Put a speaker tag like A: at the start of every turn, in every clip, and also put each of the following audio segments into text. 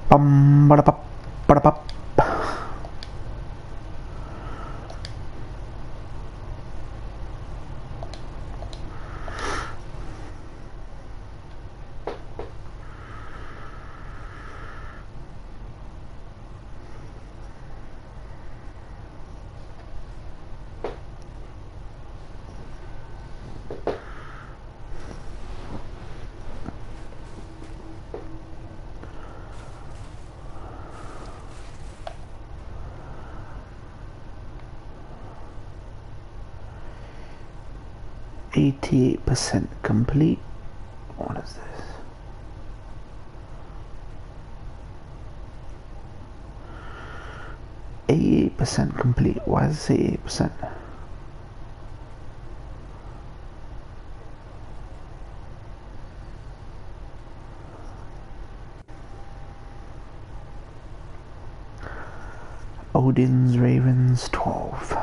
A: Bum, ba-da-bop, ba-da-bop. 88% complete. What is this? %88 complete. Why does it say 8%? Odin's Ravens 12.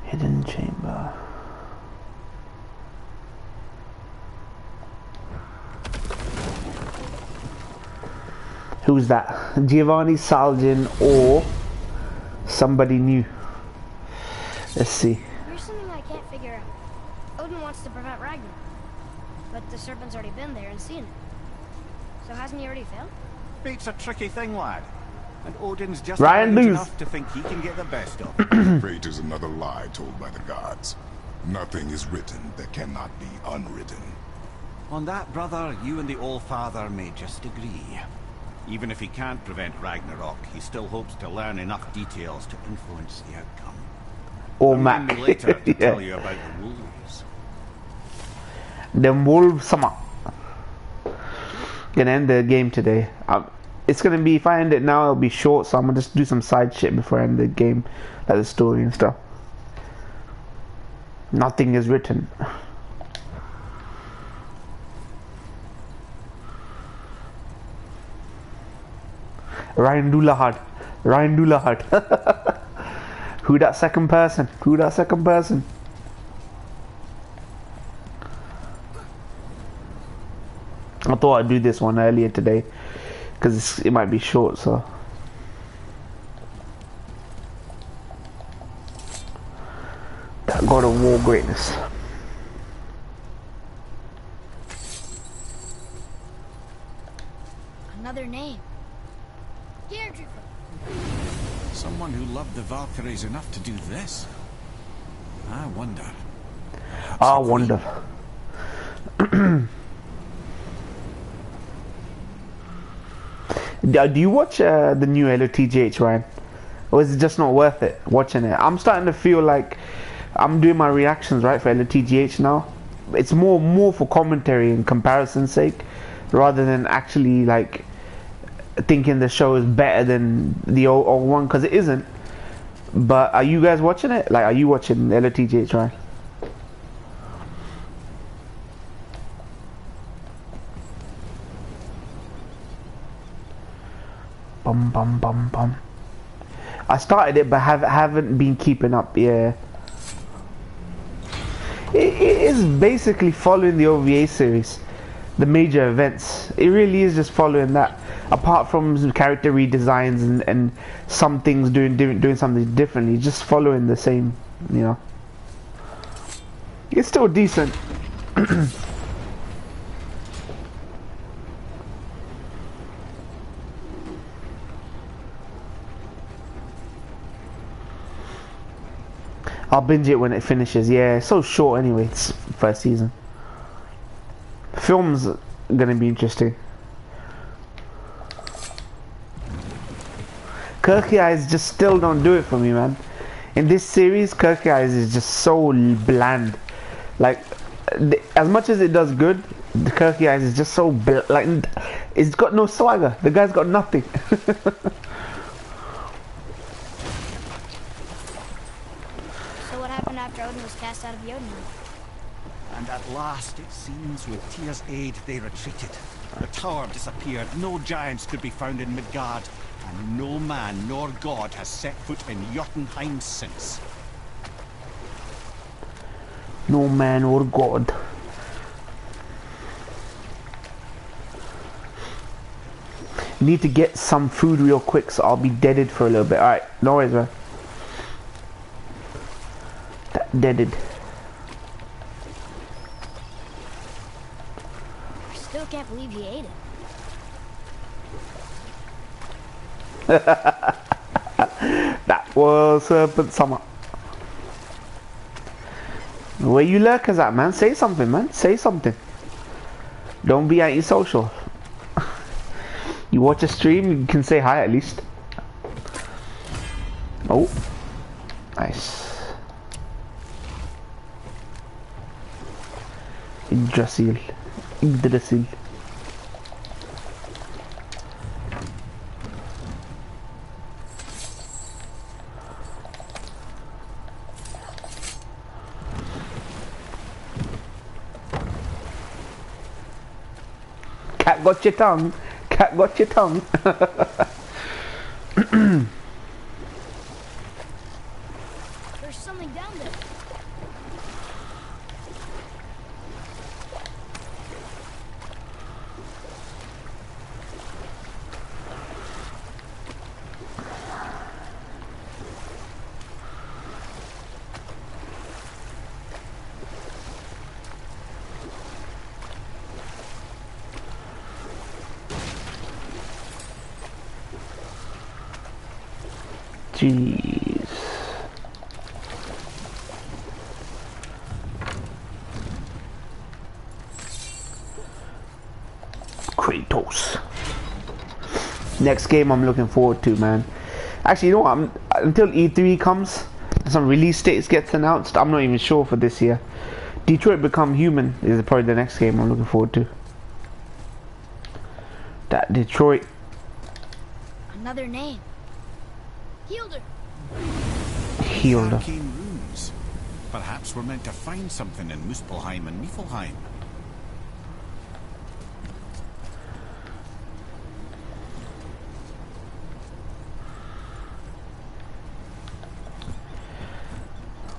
A: Hidden chamber. Who's that? Giovanni Salgin or somebody new? Let's see.
B: Here's something I can't figure out. Odin wants to prevent Ragnar, but the serpent's already been there and seen it. So hasn't he already failed?
C: Fate's a tricky thing, lad. And Odin's just
A: Ryan lose
C: enough to think he can get the best of it.
D: Fate is another lie told by the gods. Nothing is written that cannot be unwritten.
C: On that, brother, you and the All-Father may just agree. Even if he can't prevent Ragnarok, he still hopes to learn enough details to influence the outcome.
A: or
C: Remind
A: Mac.
C: me later to
A: Yeah.
C: tell you about the wolves.
A: Them wolves, sama. Gonna end the game today. It's gonna be, if I end it now, it'll be short, so I'm gonna just do some side shit before I end the game, like the story and stuff. Nothing is written. Ryan Doulahat. Who that second person? I thought I'd do this one earlier today because it might be short, so. That God of War greatness.
B: Another name. Deirdre.
E: Someone who loved the Valkyries enough to do this. I wonder.
A: I wonder. Do you watch the new LOTGH, Ryan? Or is it just not worth it watching it? I'm starting to feel like I'm doing my reactions right for LOTGH now. It's more for commentary and comparison's sake, rather than actually like thinking the show is better than the old one, because it isn't. But are you guys watching it? Like, are you watching LOTGH, Ryan? Bum. I started it, but haven't been keeping up. Yeah, it is basically following the OVA series, the major events. It really is just following that. Apart from some character redesigns and some things doing something differently, just following the same. You know, it's still decent. I'll binge it when it finishes. Yeah, it's so short anyway. It's first season. Film's gonna be interesting. Kirky Eyes just still don't do it for me, man. In this series, Kirky Eyes is just so bland. Like, as much as it does good, the Kirky Eyes is just so like, it's got no swagger. The guy's got nothing.
B: after Odin was cast out of Jotunheim.
C: And at last, it seems, with Tyr's aid, they retreated. The tower disappeared, no giants could be found in Midgard, and no man nor god has set foot in Jotunheim since.
A: No man or god. Need to get some food real quick, so I'll be deaded for a little bit. Alright, no worries, man. Deaded.
B: I still can't believe you ate it.
A: That was Serpent Summer. Where you lurkers at, man? Say something, man. Say something. Don't be antisocial. You watch a stream, you can say hi at least. Oh. Nice. Yggdrasil. Yggdrasil. Cat got your tongue. Cat got your tongue.
B: There's something down there.
A: Jeez. Kratos. Next game I'm looking forward to, man. Actually, you know what? Until E3 comes and some release dates gets announced, I'm not even sure for this year. Detroit Become Human is probably the next game I'm looking forward to. That Detroit.
B: Another name. Hilder.
A: Healed.
E: Arcane runes. Perhaps we're meant to find something in Muspelheim and Niflheim.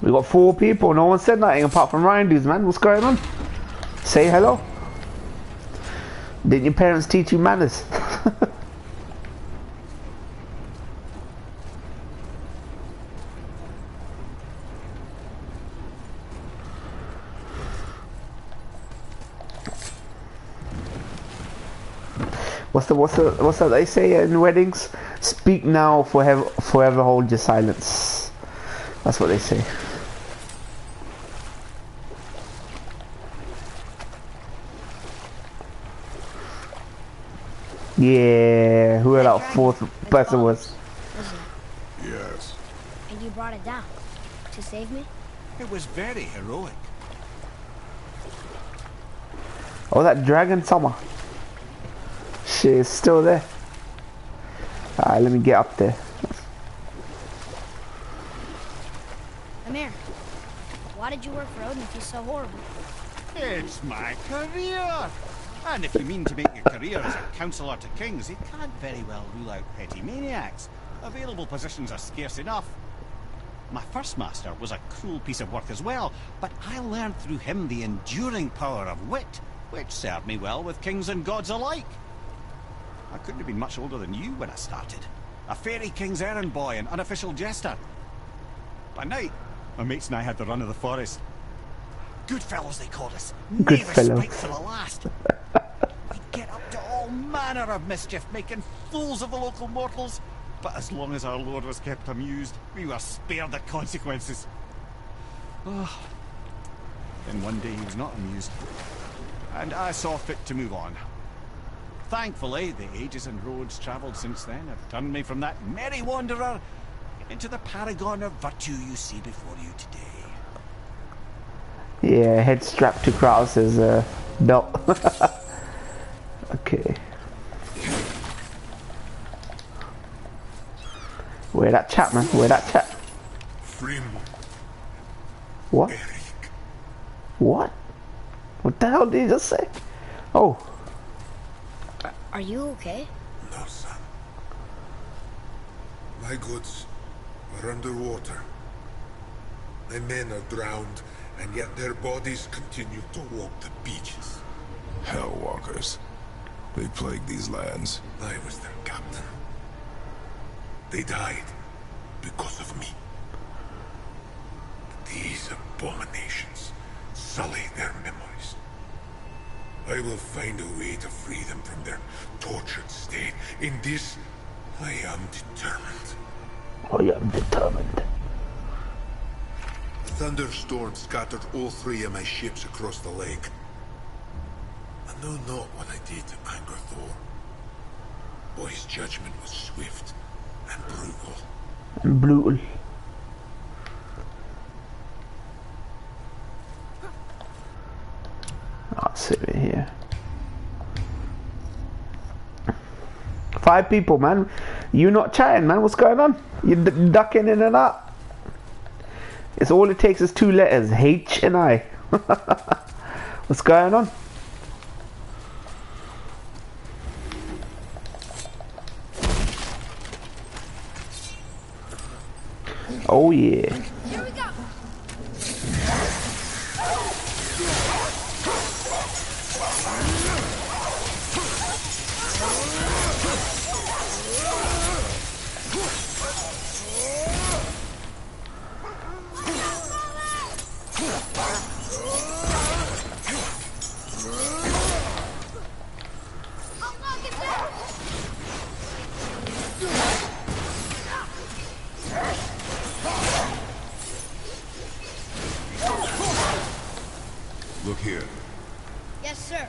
A: We got 4 people, no one said nothing apart from Ryan dudes, man. What's going on? Say hello. Didn't your parents teach you manners? What's that they say in weddings? Speak now, forever hold your silence. That's what they say. Yeah, whoever that 4th person was.
D: Yes.
B: And you brought it down to save me?
C: It was very heroic.
A: Oh, that dragon summer. She's still there. Alright, let me get up there.
B: Amir, why did you work for Odin if he's so horrible?
C: It's my career! And if you mean to make your career as a counsellor to kings, you can't very well rule out petty maniacs. Available positions are scarce enough. My first master was a cruel piece of work as well, but I learned through him the enduring power of wit, which served me well with kings and gods alike. I couldn't have been much older than you when I started. A fairy king's errand boy and unofficial jester. By night, my mates and I had the run of the forest. Good fellows, they called us.
A: Good
C: Never
A: fellow.
C: spite for the last. We'd get up to all manner of mischief, making fools of the local mortals. But as long as our lord was kept amused, we were spared the consequences. Oh. Then one day he was not amused, and I saw fit to move on. Thankfully, the ages and roads travelled since then have turned me from that merry wanderer into the paragon of virtue you see before you today.
A: Yeah, head strapped to Kraus's belt. Okay. Where that chat, man? Where that chat?
D: Freedom.
A: What?
D: Eric.
A: What? What the hell did he just say? Oh.
B: Are you okay?
D: No, son. My goods are underwater. My men are drowned, and yet their bodies continue to walk the beaches. Hellwalkers. They plague these lands. I was their captain. They died because of me. These abominations sully their memories. I will find a way to free them from their tortured state. In this, I am determined.
A: I am determined.
D: A thunderstorm scattered all 3 of my ships across the lake. I know not what I did to anger Thor. But his judgment was swift and brutal.
A: And brutal. I'll sit right here. 5 people, man. You not chatting, man. What's going on? You ducking in and out. It's all it takes is 2 letters, H and I. What's going on? Oh yeah.
B: Here we go.
D: Look here.
B: Yes, sir.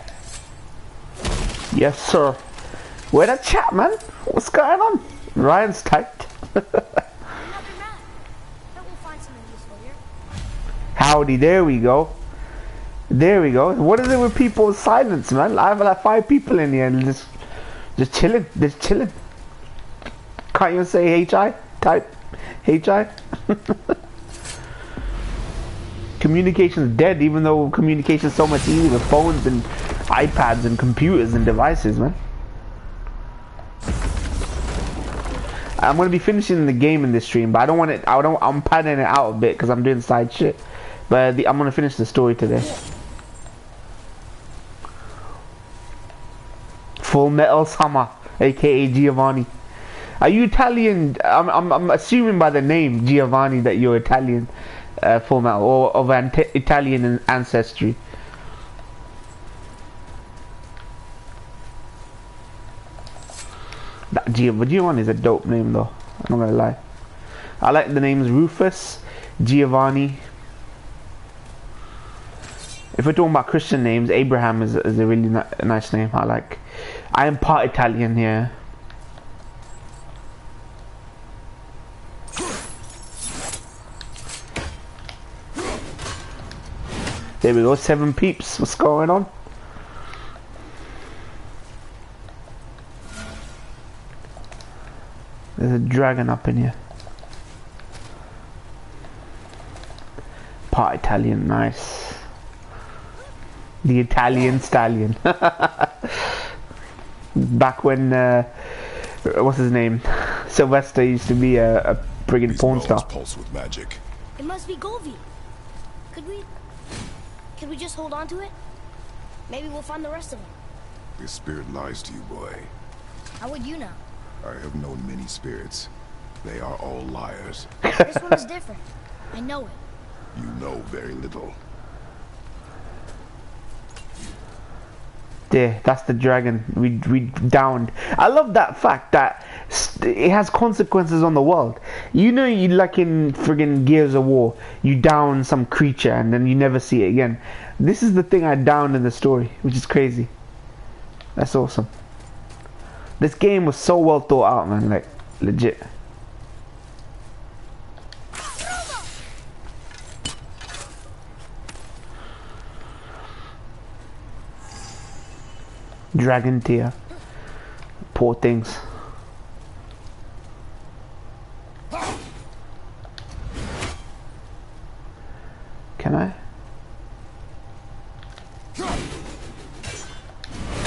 A: Yes, sir. Where that chat, man? What's going on? Ryan's typed.
B: Another map. Bet we'll find something useful here.
A: Howdy, there we go. There we go. What is it with people's silence, man? I have like 5 people in here and just chilling. Just chilling. Can't even say HI? Type HI? Communication's dead, even though communication's so much easier with phones and iPads and computers and devices, man. I'm gonna be finishing the game in this stream, but I don't want it. I'm padding it out a bit because I'm doing side shit. But I'm gonna finish the story today. Full Metal Summer, aka Giovanni. Are you Italian? I'm assuming by the name Giovanni that you're Italian, Full Metal, or of Italian ancestry. That Giovanni is a dope name though, I'm not gonna lie. I like the names Rufus, Giovanni. If we're talking about Christian names, Abraham is a really nice name. I am part Italian here. There we go, 7 peeps. What's going on? There's a dragon up in here. Part Italian, nice. The Italian stallion. Back when, what's his name? Sylvester used to be a friggin' porn star.
D: Pulse with magic.
B: It must be Golvi. Could we just hold on to it? Maybe we'll find the rest of them.
D: This spirit lies to you, boy.
B: How would you know?
D: I have known many spirits. They are all liars.
B: This one is different. I know it.
D: You know very little.
A: There, that's the dragon we downed. I love that fact that it has consequences on the world. You know, you like in friggin' Gears of War, you down some creature and then you never see it again. This is the thing I downed in the story, which is crazy. That's awesome. This game was so well thought out, man, like legit. Dragon tear. Poor things. Can I?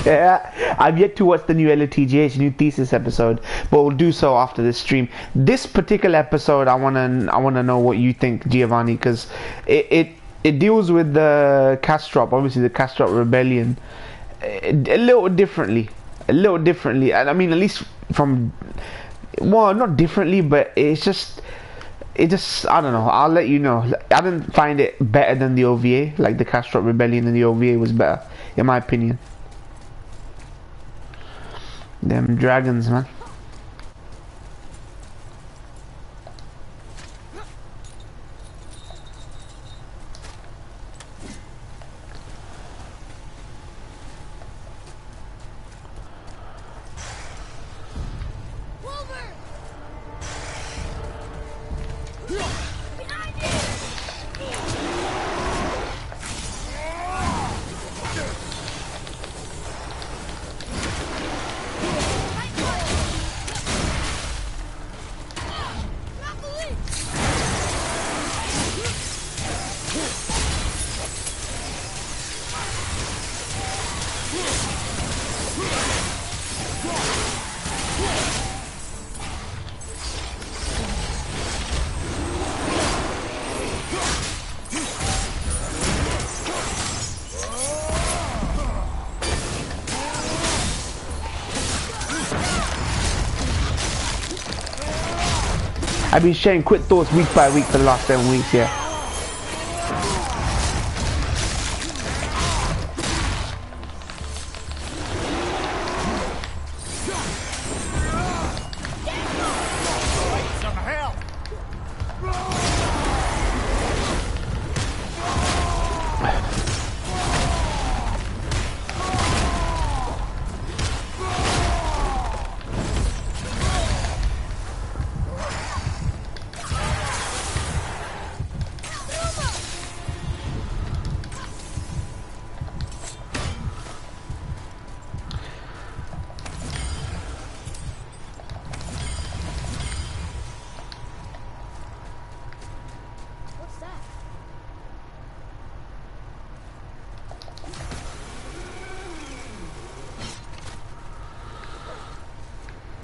A: Yeah, I've yet to watch the new LTGH new thesis episode, but we'll do so after this stream. This particular episode, I wanna know what you think, Giovanni, because it deals with the Castrop, obviously the Castrop rebellion, a little differently, and I mean at least from, well, not differently, but it just I don't know. I'll let you know. I didn't find it better than the OVA. Like the Castrop rebellion in the OVA was better, in my opinion. Them dragons, man. I've been sharing quick thoughts week by week for the last 7 weeks, yeah.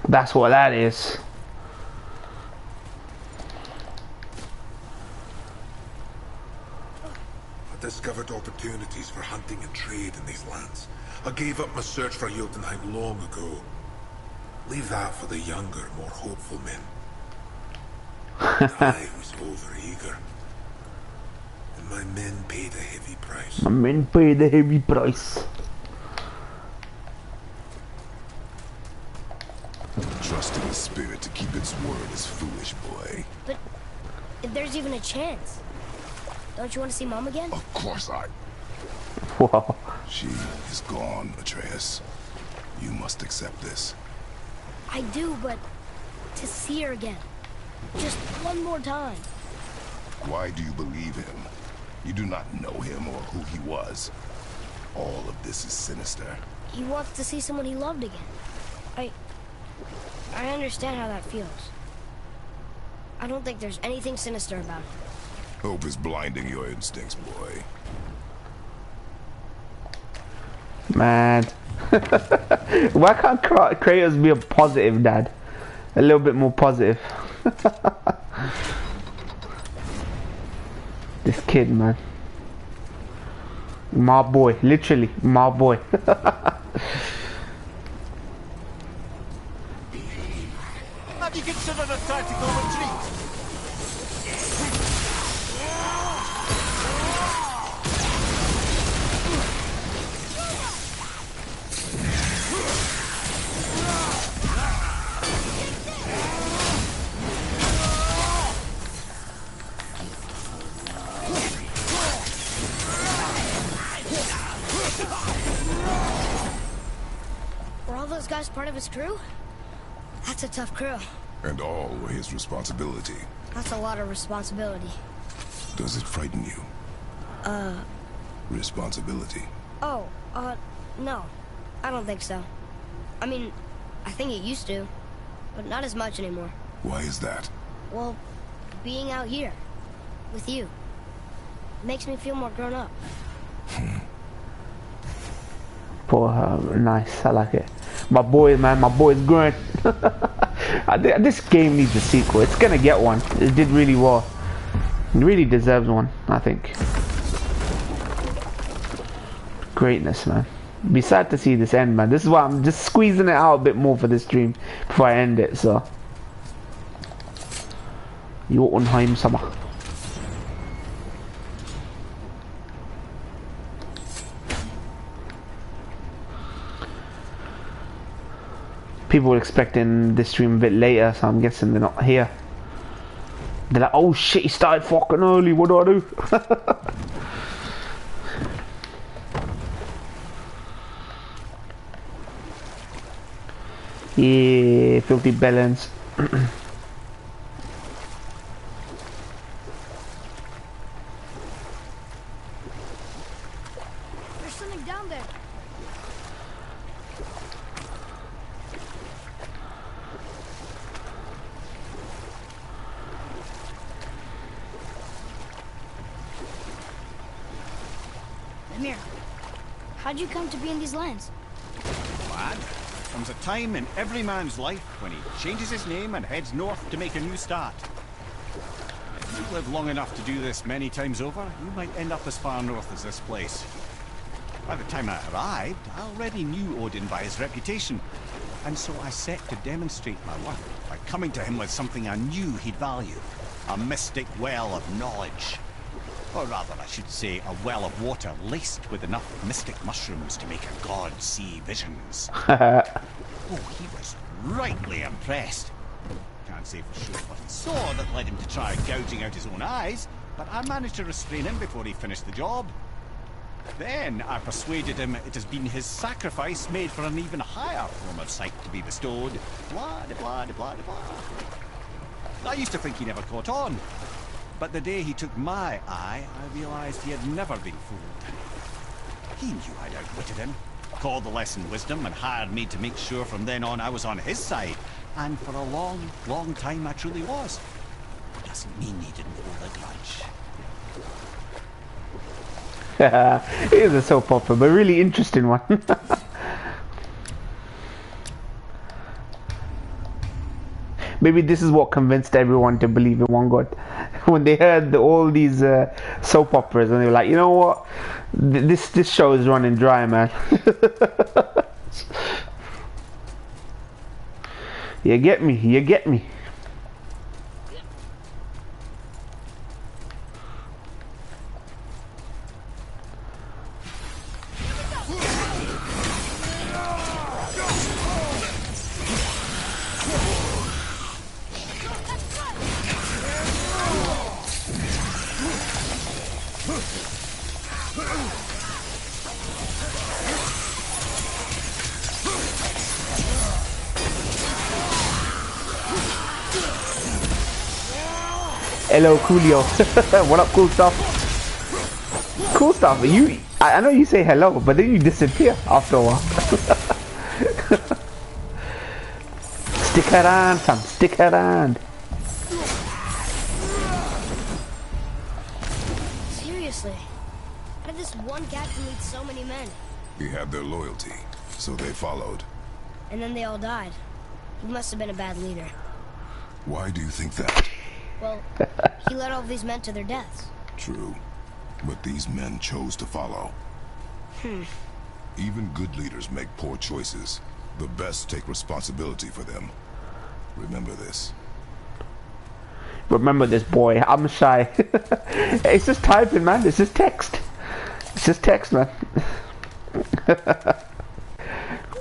A: That's what that is.
D: I discovered opportunities for hunting and trade in these lands. I gave up my search for Jotunheim long ago. Leave that for the younger, more hopeful men. I was overeager. And my men paid a heavy price.
A: My men paid a heavy price.
F: Trusting the spirit to keep its word is foolish, boy.
B: But if there's even a chance, don't you want to see Mom again?
F: Of course I...
A: Wow.
F: She is gone, Atreus. You must accept this.
B: I do, but to see her again. Just one more time.
F: Why do you believe him? You do not know him or who he was. All of this is sinister.
B: He wants to see someone he loved again. I understand how that feels. I don't think there's anything sinister about it.
F: Hope is blinding your instincts, boy.
A: Man. Why can't Kratos be a positive dad? A little bit more positive. This kid, man. My boy. Literally, my boy.
C: Have you considered a tactical retreat?
B: Were all those guys part of his crew? That's a tough crew.
F: And all were his responsibility.
B: That's a lot of responsibility.
F: Does it frighten you? Responsibility.
B: Oh, no. I don't think so. I mean, I think it used to, but not as much anymore.
F: Why is that?
B: Well, being out here, with you. It makes me feel more grown up.
A: Poor nice, I like it. My boy, man, my boy's growing. This game needs a sequel. It's gonna get one. It did really well. It really deserves one, I think. Greatness, man. Be sad to see this end, man. This is why I'm just squeezing it out a bit more for this stream before I end it, so. Jotunheim summer. People were expecting this stream a bit later, so I'm guessing they're not here. They're like, oh shit, he started fucking early, what do I do? Yeah, filthy balance.
B: There's something down there. Amir, how'd you come to be in these lands?
C: Lad, comes a time in every man's life when he changes his name and heads north to make a new start. If you live long enough to do this many times over, you might end up as far north as this place. By the time I arrived, I already knew Odin by his reputation, and so I set to demonstrate my worth by coming to him with something I knew he'd value. A mystic well of knowledge. Or rather, I should say, a well of water laced with enough mystic mushrooms to make a god see visions. Oh, he was rightly impressed. Can't say for sure what he saw that led him to try gouging out his own eyes, but I managed to restrain him before he finished the job. Then I persuaded him it has been his sacrifice made for an even higher form of sight to be bestowed. Blah, de blah, de blah, de blah. I used to think he never caught on. But the day he took my eye, I realized he had never been fooled. He knew I'd outwitted him, called the lesson wisdom, and hired me to make sure from then on I was on his side. And for a long, long time I truly was. Doesn't mean he didn't hold a grudge.
A: It is a soap opera, but a really interesting one. Maybe this is what convinced everyone to believe in one god. When they heard all these soap operas, and they were like, you know what, this show is running dry, man. You get me, you get me. Hello, Coolio. What up, cool stuff? Cool stuff. I know you say hello, but then you disappear after a while. Stick around, fam. Stick around.
B: Seriously, how did this one captain lead so many men?
F: He had their loyalty, so they followed.
B: And then they all died. He must have been a bad leader.
F: Why do you think that?
B: Well, he led all of these men to their deaths.
F: True. But these men chose to follow. Even good leaders make poor choices. The best take responsibility for them. Remember this.
A: Remember this, boy. I'm shy. It's just typing, man. It's just text. It's just text, man.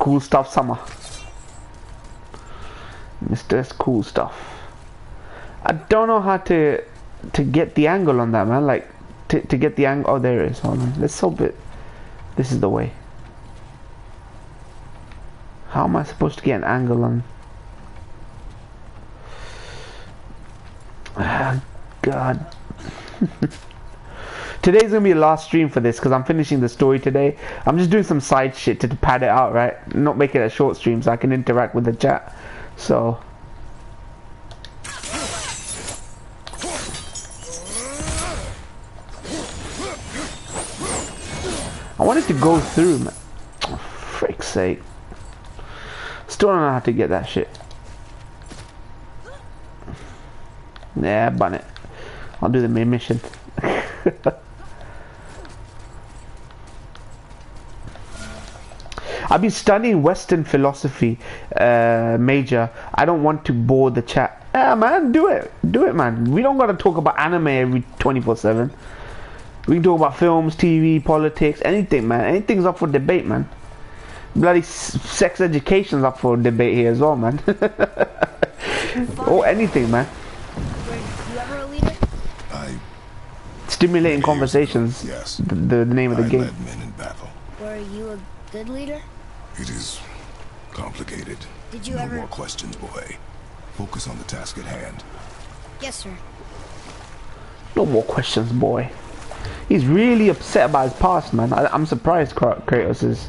A: Cool stuff, summer. Mr. Cool stuff. I don't know how to get the angle on that, man. Like to get the angle. Oh, there it is. Hold on. Let's solve it. This is the way. How am I supposed to get an angle on? Ah, God. Today's gonna be the last stream for this because I'm finishing the story today. I'm just doing some side shit to pad it out, right? Not make it a short stream so I can interact with the chat. So. wanted to go through, man. Oh, frick's sake. Still don't know how to get that shit. Yeah, bun it. I'll do the main mission. I've been studying Western philosophy, major. I don't want to bore the chat. Yeah, man, do it. Do it, man. We don't gotta talk about anime every 24/7. We can talk about films, TV, politics, anything, man. Anything's up for debate, man. Bloody sex education's up for debate here as well, man. Or anything, man.
B: Were you ever a leader?
A: Stimulating conversations.
F: Yes.
A: The name of the game.
F: led men in battle.
B: Were you a good leader?
F: It is complicated.
B: Did you
F: no
B: ever...
F: more questions, boy. Focus on the task at hand.
B: Yes, sir.
A: No more questions, boy. He's really upset about his past, man. I'm surprised Kratos is.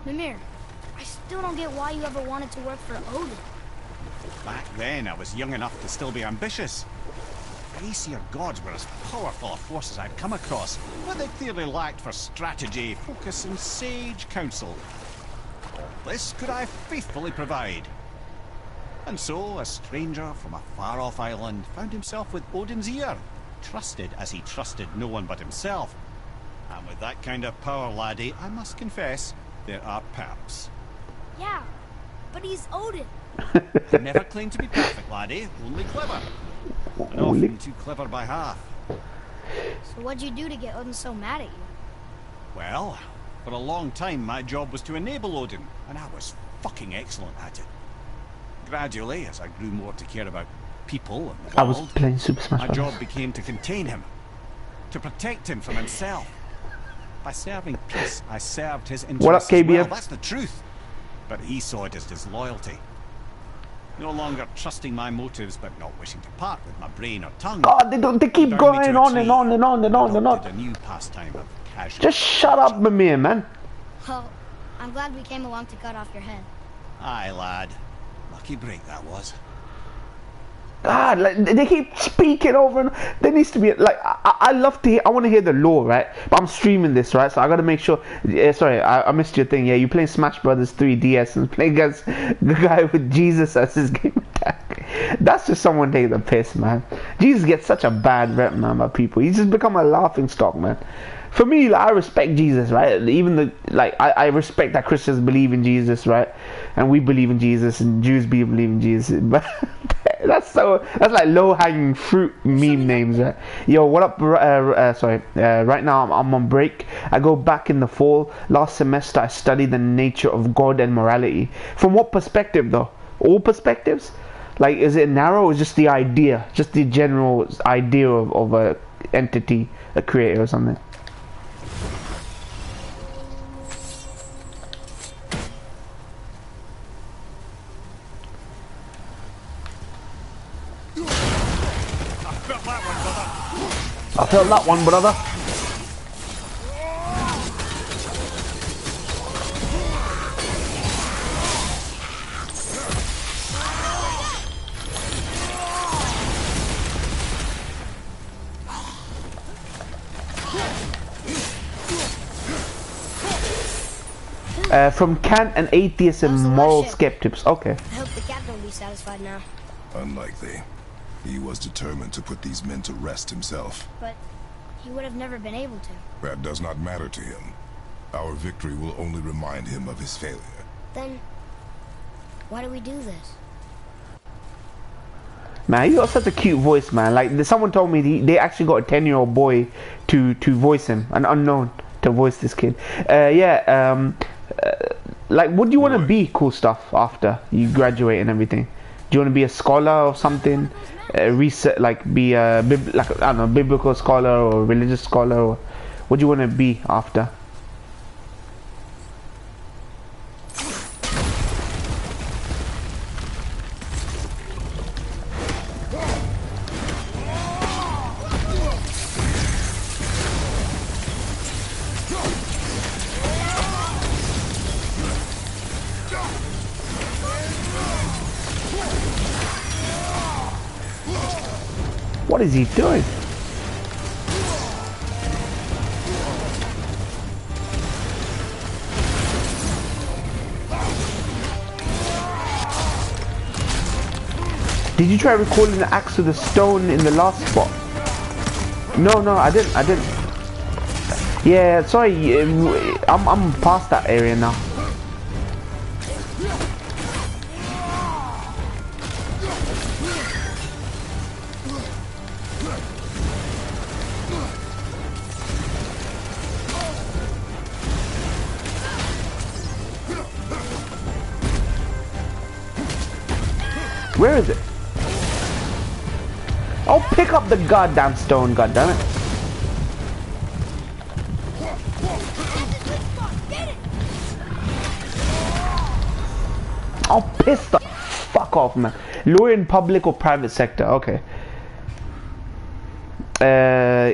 B: Mimir, I still don't get why you ever wanted to work for Odin.
C: Back then, I was young enough to still be ambitious. Aesir gods were as powerful a force as I'd come across, but they clearly lacked for strategy, focus, and sage counsel. All this could I faithfully provide. And so, a stranger from a far-off island found himself with Odin's ear, trusted as he trusted no one but himself. And with that kind of power, laddie, I must confess, there are perks.
B: Yeah, but he's Odin.
C: I never claimed to be perfect, laddie, only clever. And often too clever by half.
B: So what'd you do to get Odin so mad at you?
C: Well, for a long time my job was to enable Odin, and I was fucking excellent at it. Gradually, as I grew more to care about people and the
A: I was
C: world,
A: playing Super Smash
C: my
A: Bros.
C: job became to contain him, to protect him from himself. By serving peace, I served his interests.
A: What up, KBF?
C: Well, that's the truth. But he saw it as disloyalty. No longer trusting my motives, but not wishing to part with my brain or tongue.
A: God, they keep
C: Bound me
A: going
C: to a
A: on
C: tree
A: and on and on and on and
C: adopted
A: on.
C: a new pastime of casual.
A: Just shut up, Mimir, man.
B: Well, I'm glad we came along to cut off your head.
C: Aye, lad. Lucky break that was.
A: God, like they keep speaking over and there needs to be like I love to hear. I want to hear the lore, right? But I'm streaming this, right? So I got to make sure. Yeah, sorry, I missed your thing. Yeah, you playing Smash Brothers 3 DS and playing as the guy with Jesus as his game attack. That's just someone taking the piss, man. Jesus gets such a bad rep, man, by people. He's just become a laughing stock, man. For me, like, I respect Jesus, right? Even the I respect that Christians believe in Jesus, right? And we believe in Jesus, and Jews believe in Jesus. But that's like low-hanging fruit meme names, right? Yo, what up? Right now I'm on break. I go back in the fall. Last semester I studied the nature of God and morality. From what perspective, though? All perspectives? Like, is it narrow or just the idea, just the general idea of a entity, a creator or something? I felt that one, brother. From Kant and atheists and moral skeptics. Okay.
B: I hope the captain will be satisfied now.
F: Unlikely. He was determined to put these men to rest himself.
B: But he would have never been able to.
F: That does not matter to him. Our victory will only remind him of his failure.
B: Then, why do we do this?
A: Man, you got such a cute voice, man. Like, someone told me they actually got a 10-year-old boy to voice him, an unknown, to voice this kid. Like, what do you want to be, cool stuff, after you graduate and everything? Do you want to be a scholar or something? Be a I don't know, biblical scholar or religious scholar, or what do you want to be after? What is he doing? Did you try recalling the axe to the stone in the last spot? No, I didn't. Yeah, sorry, I'm past that area now. Where is it? I'll pick up the goddamn stone, goddammit. I'll piss the fuck off, man. Lure in public or private sector, okay.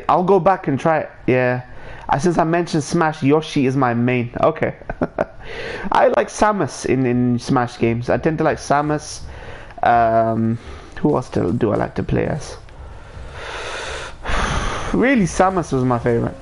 A: I'll go back and try it, yeah. Since I mentioned Smash, Yoshi is my main, okay. I like Samus in Smash games. I tend to like Samus. Who else do I like to play as? Really, Samus was my favorite.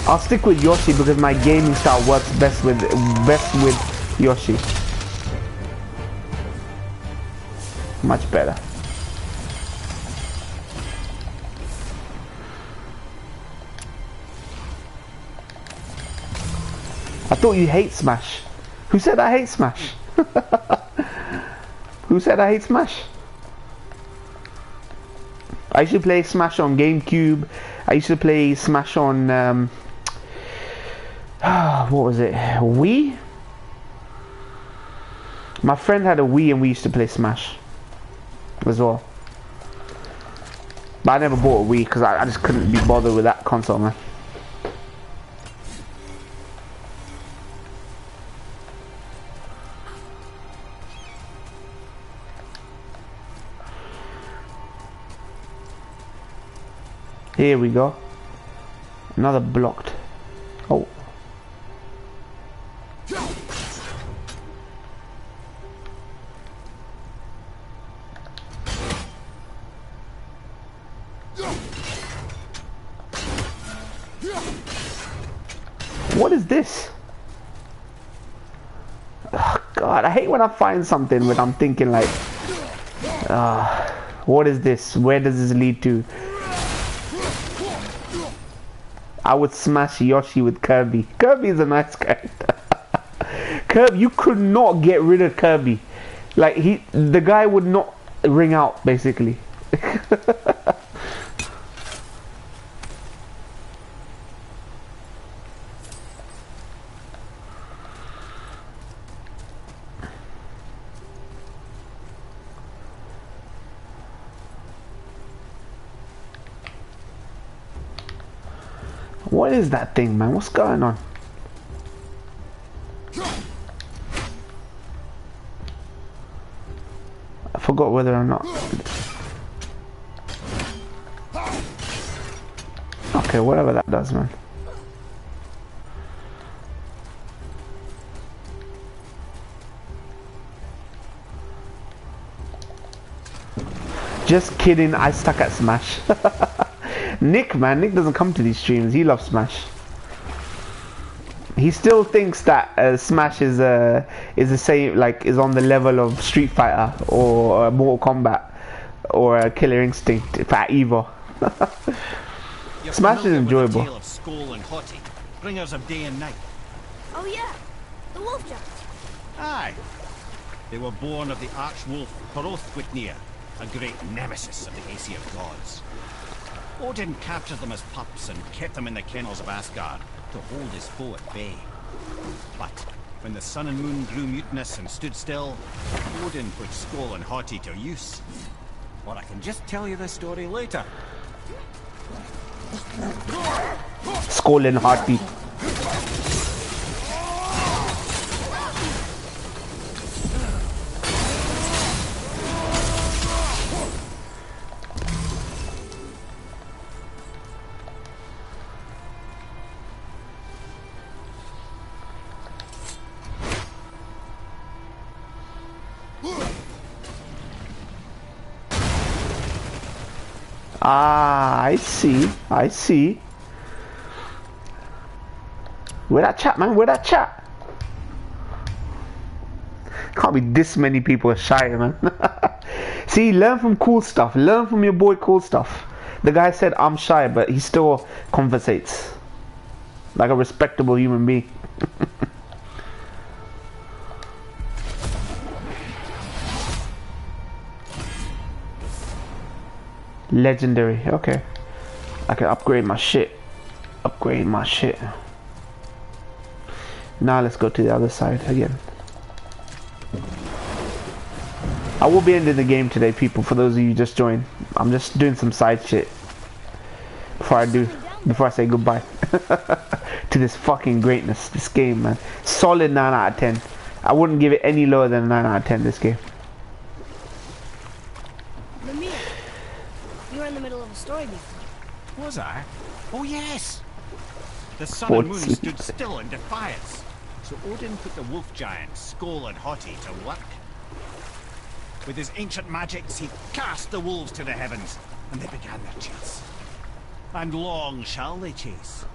A: I'll stick with Yoshi because my gaming style works best with Yoshi. Much better. I thought you hate Smash. Who said I hate Smash? Who said I hate Smash? I used to play Smash on GameCube. I used to play Smash on what was it? Wii? My friend had a Wii and we used to play Smash as well. But I never bought a Wii because I just couldn't be bothered with that console, man. Here we go. Another blocked. Oh. What is this? Oh, God, I hate when I find something when I'm thinking like, what is this? Where does this lead to? I would smash Yoshi with Kirby. Kirby is a nice character. Kirby, you could not get rid of Kirby. Like the guy would not ring out, basically. What is that thing, man? What's going on? I forgot whether or not. Okay, whatever that does, man. Just kidding, I stuck at Smash. Nick, man, Nick doesn't come to these streams. He loves Smash. He still thinks that Smash is the same, like is on the level of Street Fighter or Mortal Kombat or Killer Instinct for Evo. Smash is enjoyable.
C: With the tale of Skull and Hottie, bringers of day and night.
B: Oh yeah, the wolf giants.
C: Aye. They were born of the arch-wolf Hrothgwitnir, a great nemesis of the Aesir gods. Odin captured them as pups and kept them in the kennels of Asgard to hold his foe at bay. But when the sun and moon grew mutinous and stood still, Odin put Skull and Hottie to use. Or I can just tell you the story later.
A: Skull and Hottie. Ah, I see. I see. Where that chat, man? Where that chat? Can't be this many people are shy, man. See, learn from cool stuff. Learn from your boy cool stuff. The guy said I'm shy, but he still conversates like a respectable human being. Legendary, okay. I can upgrade my shit. Upgrade my shit. Now let's go to the other side again. I will be ending the game today, people, for those of you who just joined. I'm just doing some side shit before I say goodbye to this fucking greatness, this game, man. Solid 9 out of 10. I wouldn't give it any lower than a 9 out of 10 this game.
B: In the middle of a story before.
C: Was I? Oh yes! The sun and moon stood still in defiance, so Odin put the wolf giants, Skull and Hottie, to work. With his ancient magics, he cast the wolves to the heavens, and they began their chase. And long shall they chase,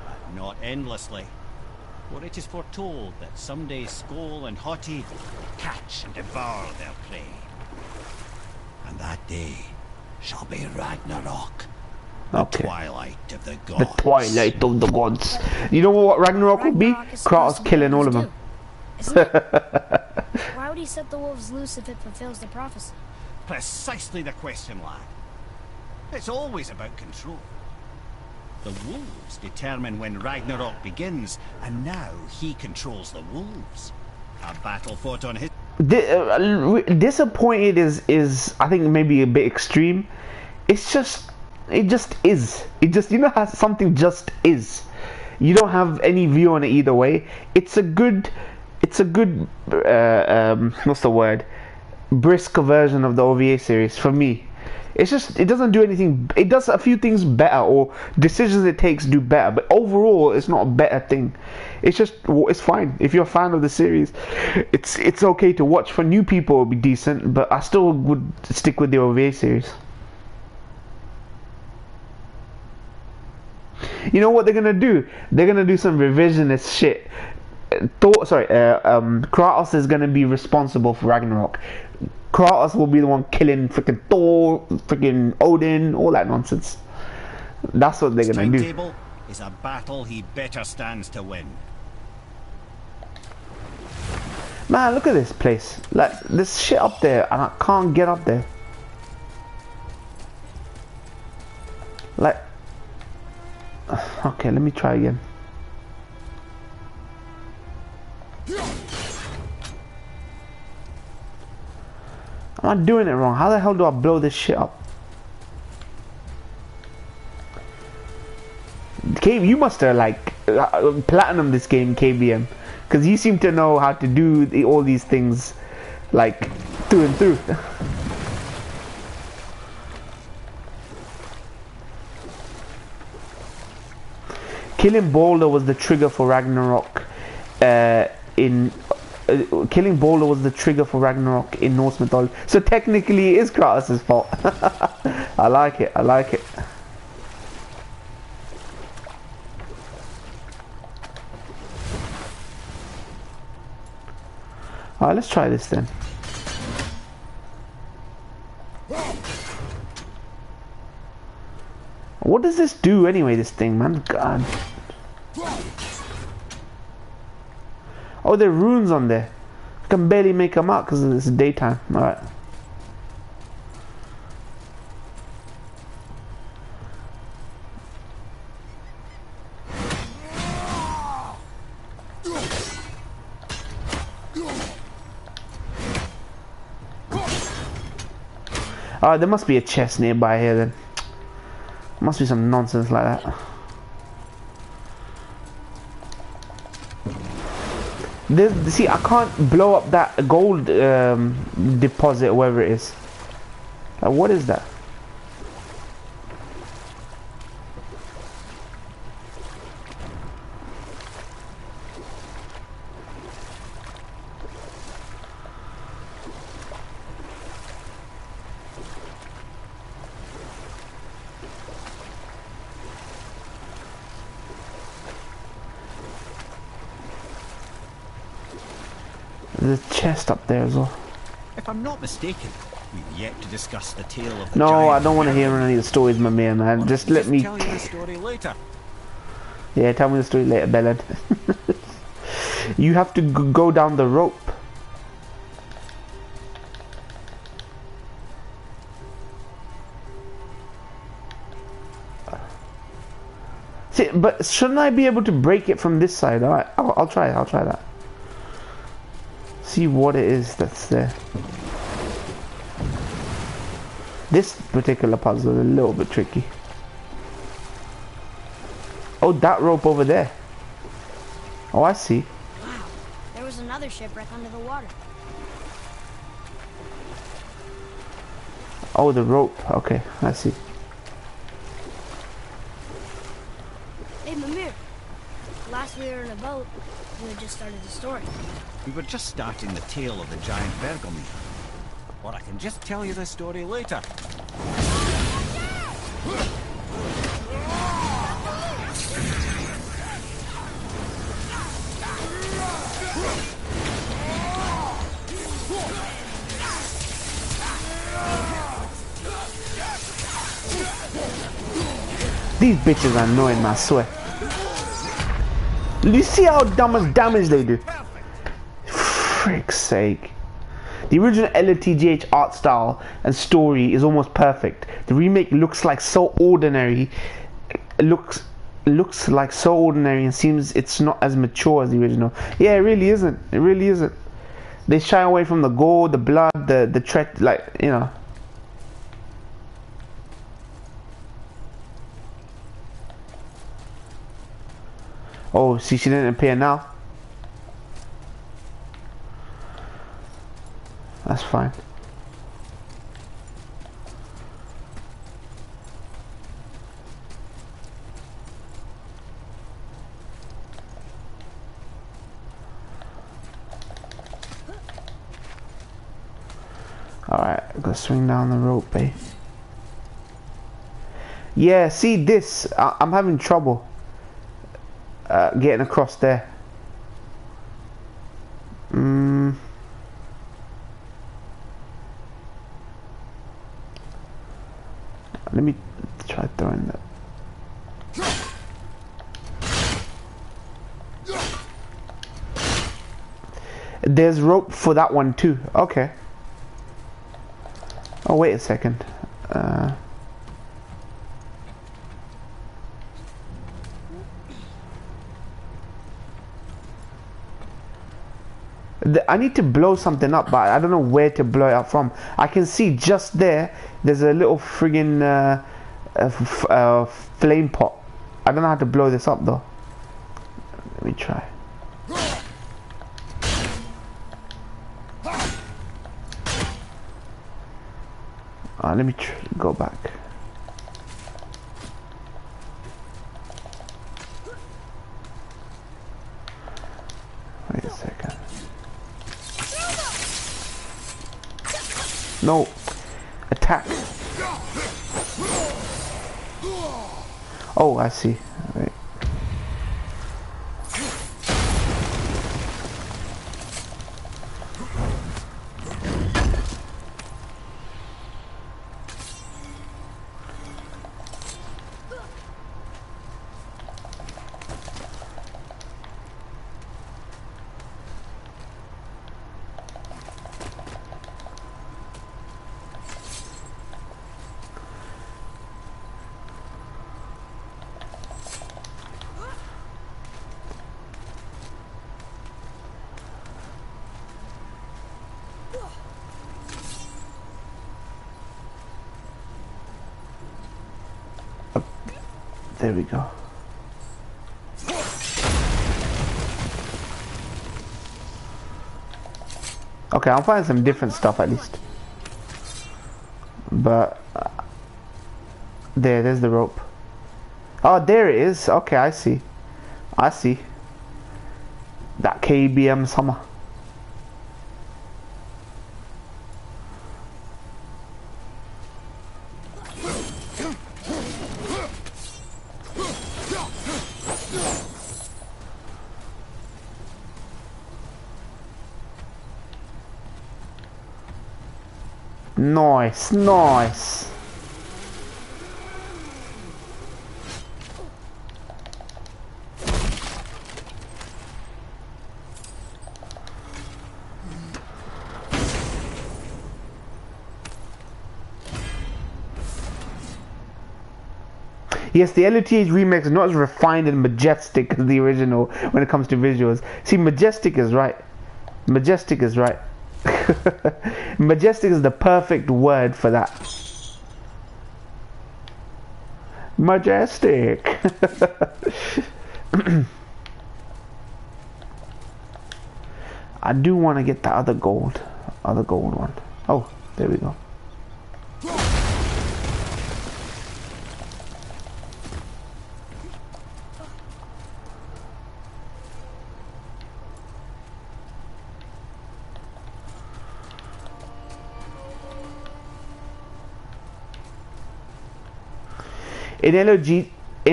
C: but not endlessly, for it is foretold that someday Skull and Hottie will catch and devour their prey. And that day shall be Ragnarok, the twilight of the gods.
A: The twilight of the gods. You know what Ragnarok will be? Kratos killing all of them.
B: Why would he set the wolves loose if it fulfills the prophecy?
C: Precisely the question, lad. It's always about control. The wolves determine when Ragnarok begins, and now he controls the wolves. A battle fought on his...
A: Disappointed is I think maybe a bit extreme. It just is. It just, you know how something just is. You don't have any view on it either way. It's a good what's the word? Brisk version of the OVA series for me. It's just, it doesn't do anything. It does a few things better, or decisions it takes do better, but overall it's not a better thing. It's just, it's fine. If you're a fan of the series, it's okay to watch. For new people it would be decent, but I still would stick with the OVA series. You know what they're gonna do? They're gonna do some revisionist shit. Kratos is gonna be responsible for Ragnarok. Kratos will be the one killing freaking Thor, freaking Odin, all that nonsense. That's what they're gonna do.
C: Timetable is a battle he better stands to win.
A: Man, look at this place. Like, there's shit up there, and I can't get up there. Like, okay, let me try again. I'm not doing it wrong. How the hell do I blow this shit up? You must have like platinum this game, KBM, because you seem to know how to do all these things like through and through. Killing Balder was the trigger for Ragnarok killing Balder was the trigger for Ragnarok in Norse mythology. So technically it is Kratos' fault. I like it, I like it. Alright, let's try this then. What does this do anyway, this thing, man? God. Oh, there are runes on there. I can barely make them out because it's daytime. Alright. There must be a chest nearby here then. Must be some nonsense like that. See, I can't blow up that gold deposit, wherever it is. What is that? There's a chest up there as well.
C: If I'm not mistaken, we've yet to discuss the tale of the
A: No,
C: giant
A: I don't want to hear
C: Bergman.
A: any of the stories, my man. Just let me...
C: tell you the story later.
A: Yeah, tell me the story later, Bellad. You have to go down the rope. See, but shouldn't I be able to break it from this side? Alright, I'll try that. See what it is that's there. This particular puzzle is a little bit tricky. Oh, that rope over there. Oh, I see.
B: Wow, there was another shipwreck under the water.
A: Oh, the rope. Okay, I see.
B: Hey, Mimir. Last we were in a boat, we had just started the story.
C: We were just starting the tale of the giant Bergman. Or I can just tell you the story later.
A: These bitches are annoying, I swear. You see how much damage they do? Frick's sake. The original LTGH art style and story is almost perfect. The remake looks like so ordinary. It looks like so ordinary and seems it's not as mature as the original. Yeah, it really isn't. It really isn't. They shy away from the gore, the blood, the threat, like, you know. Oh, see, she didn't appear now. That's fine. Alright, gotta swing down the rope, eh? Yeah, see this? I'm having trouble getting across there. Let me try throwing that. There's rope for that one too. Okay. Oh, wait a second. I need to blow something up, but I don't know where to blow it up from. I can see just there, there's a little friggin' flame pot. I don't know how to blow this up though. Let me try. Let me go back. Wait a second. No. Attack. Oh, I see. Wait. There we go. Okay, I'll find some different stuff at least. But there's the rope. Oh, there it is. Okay, I see. I see. That KBM summer. Nice, nice. Yes, the LOTH remake is not as refined and majestic as the original when it comes to visuals. See, majestic is right. Majestic is right. Majestic is the perfect word for that. Majestic. I do want to get the other gold one. Oh, there we go. In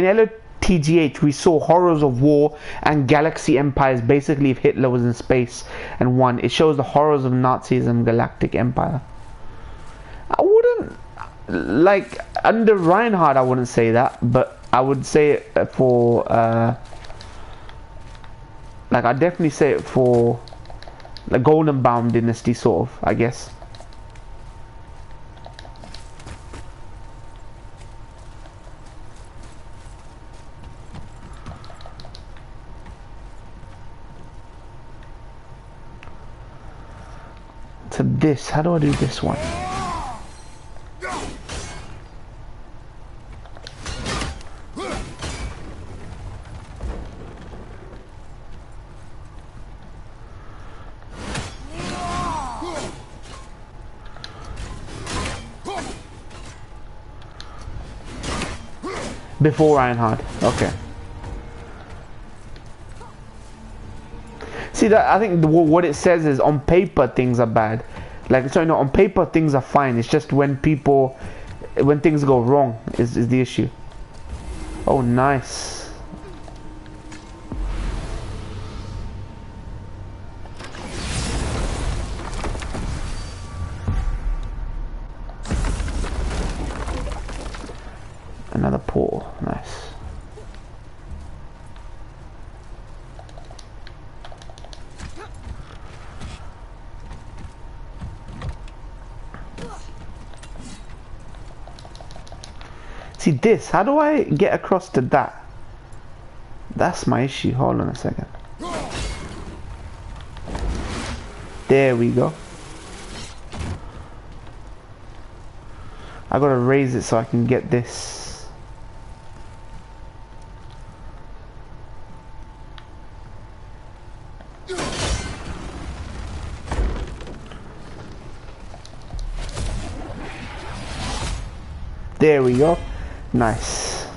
A: LOTGH, we saw horrors of war and galaxy empires. Basically, if Hitler was in space and won, it shows the horrors of Nazis and galactic empire. I wouldn't, like, under Reinhardt, I wouldn't say that, but I would say it for, like, I'd definitely say it for the Goldenbaum dynasty, sort of, I guess. To this, how do I do this one? Before Reinhardt, okay. See, that I think what it says is on paper things are bad. Like, sorry, no, on paper things are fine. It's just when things go wrong is the issue. Oh, nice. Another portal, nice. See this, how do I get across to that? That's my issue, hold on a second. There we go. I gotta raise it so I can get this. There we go. Nice.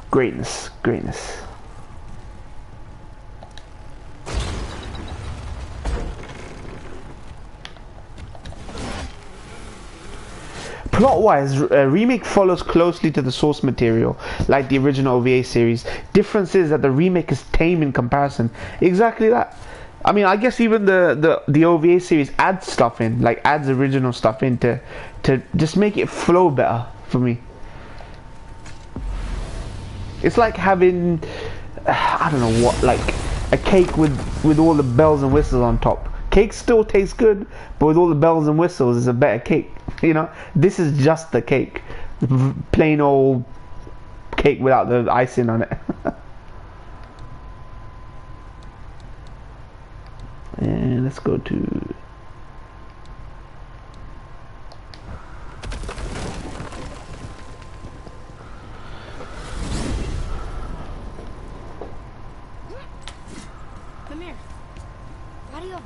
A: Greatness, greatness. Plot-wise, remake follows closely to the source material, like the original OVA series. Difference is that the remake is tame in comparison. Exactly that. I mean, I guess even the OVA series adds stuff in, like adds original stuff in to just make it flow better for me. It's like having, I don't know what, like a cake with all the bells and whistles on top. Cake still tastes good, but with all the bells and whistles, it's a better cake. You know, this is just the cake, plain old cake without the icing on it. And let's go to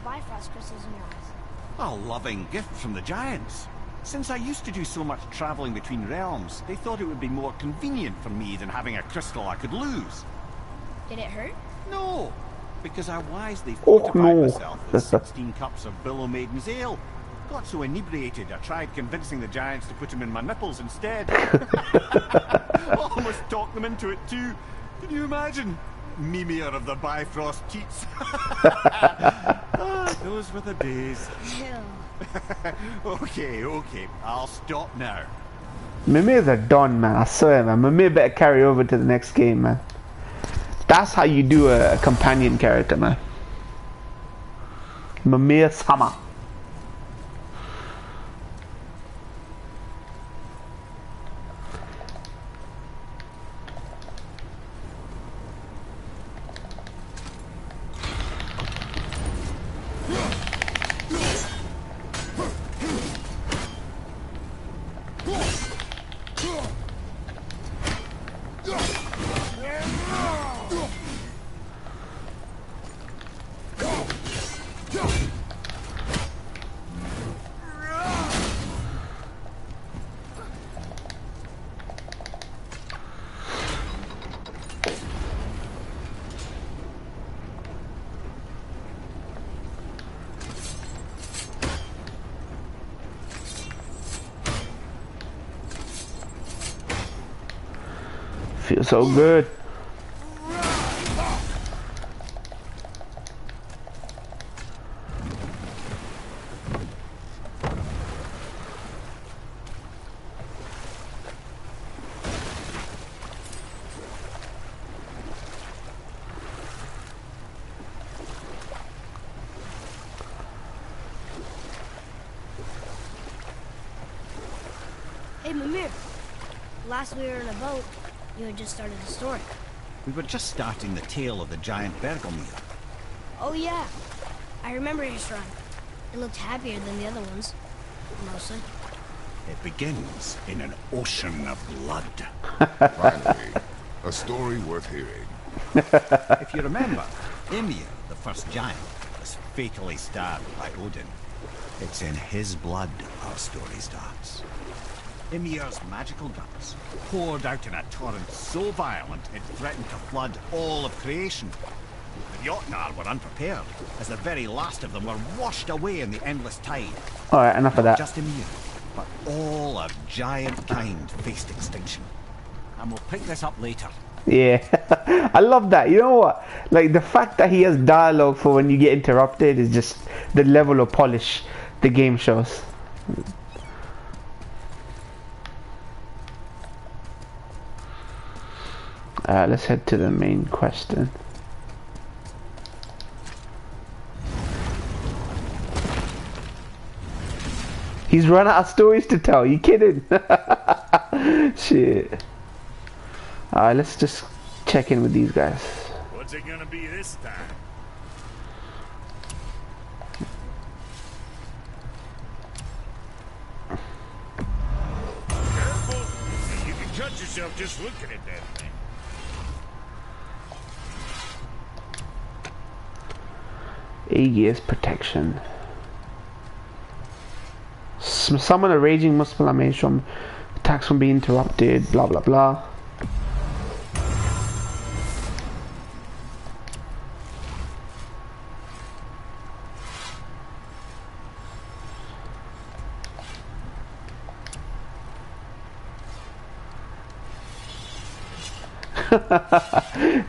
B: Bifrost crystals in your eyes?
C: A loving gift from the giants. Since I used to do so much traveling between realms, they thought it would be more convenient for me than having a crystal I could lose.
B: Did it hurt?
C: No, because I wisely fortified myself with 16 cups of Billow Maiden's ale. Got so inebriated, I tried convincing the giants to put him in my nipples instead. Almost talked them into it too. Can you imagine? Mimir of the Bifrost Keats. Those were the days. Okay, I'll stop now.
A: Mimir's a don, man. I swear, man. Mimir better carry over to the next game, man. That's how you do a companion character, man. Mimir Sama. Feels so good.
B: Hey, Mimir. Last we were in a boat, you had just started the story.
C: We were just starting the tale of the giant Bergelmir.
B: Oh yeah, I remember your shrine. It looked happier than the other ones, mostly.
C: It begins in an ocean of blood.
F: Finally, a story worth hearing.
C: If you remember, Ymir, the first giant, was fatally stabbed by Odin. It's in his blood our story starts. Ymir's magical guts poured out in a torrent so violent it threatened to flood all of creation. The Jotnar were unprepared, as the very last of them were washed away in the endless tide.
A: Alright, enough of
C: Not
A: that.
C: just Ymir, but all of giant kind faced extinction. And we'll pick this up later.
A: Yeah, I love that. You know what? Like, the fact that he has dialogue for when you get interrupted is just the level of polish the game shows. Let's head to the main quest then. He's run out of stories to tell. You kidding? Shit. Alright, let's just check in with these guys.
G: What's it gonna be this time? Careful! You can cut yourself just looking at that thing.
A: Aegis protection. Summon a raging multiple animation. Attacks from being interrupted. Blah blah blah.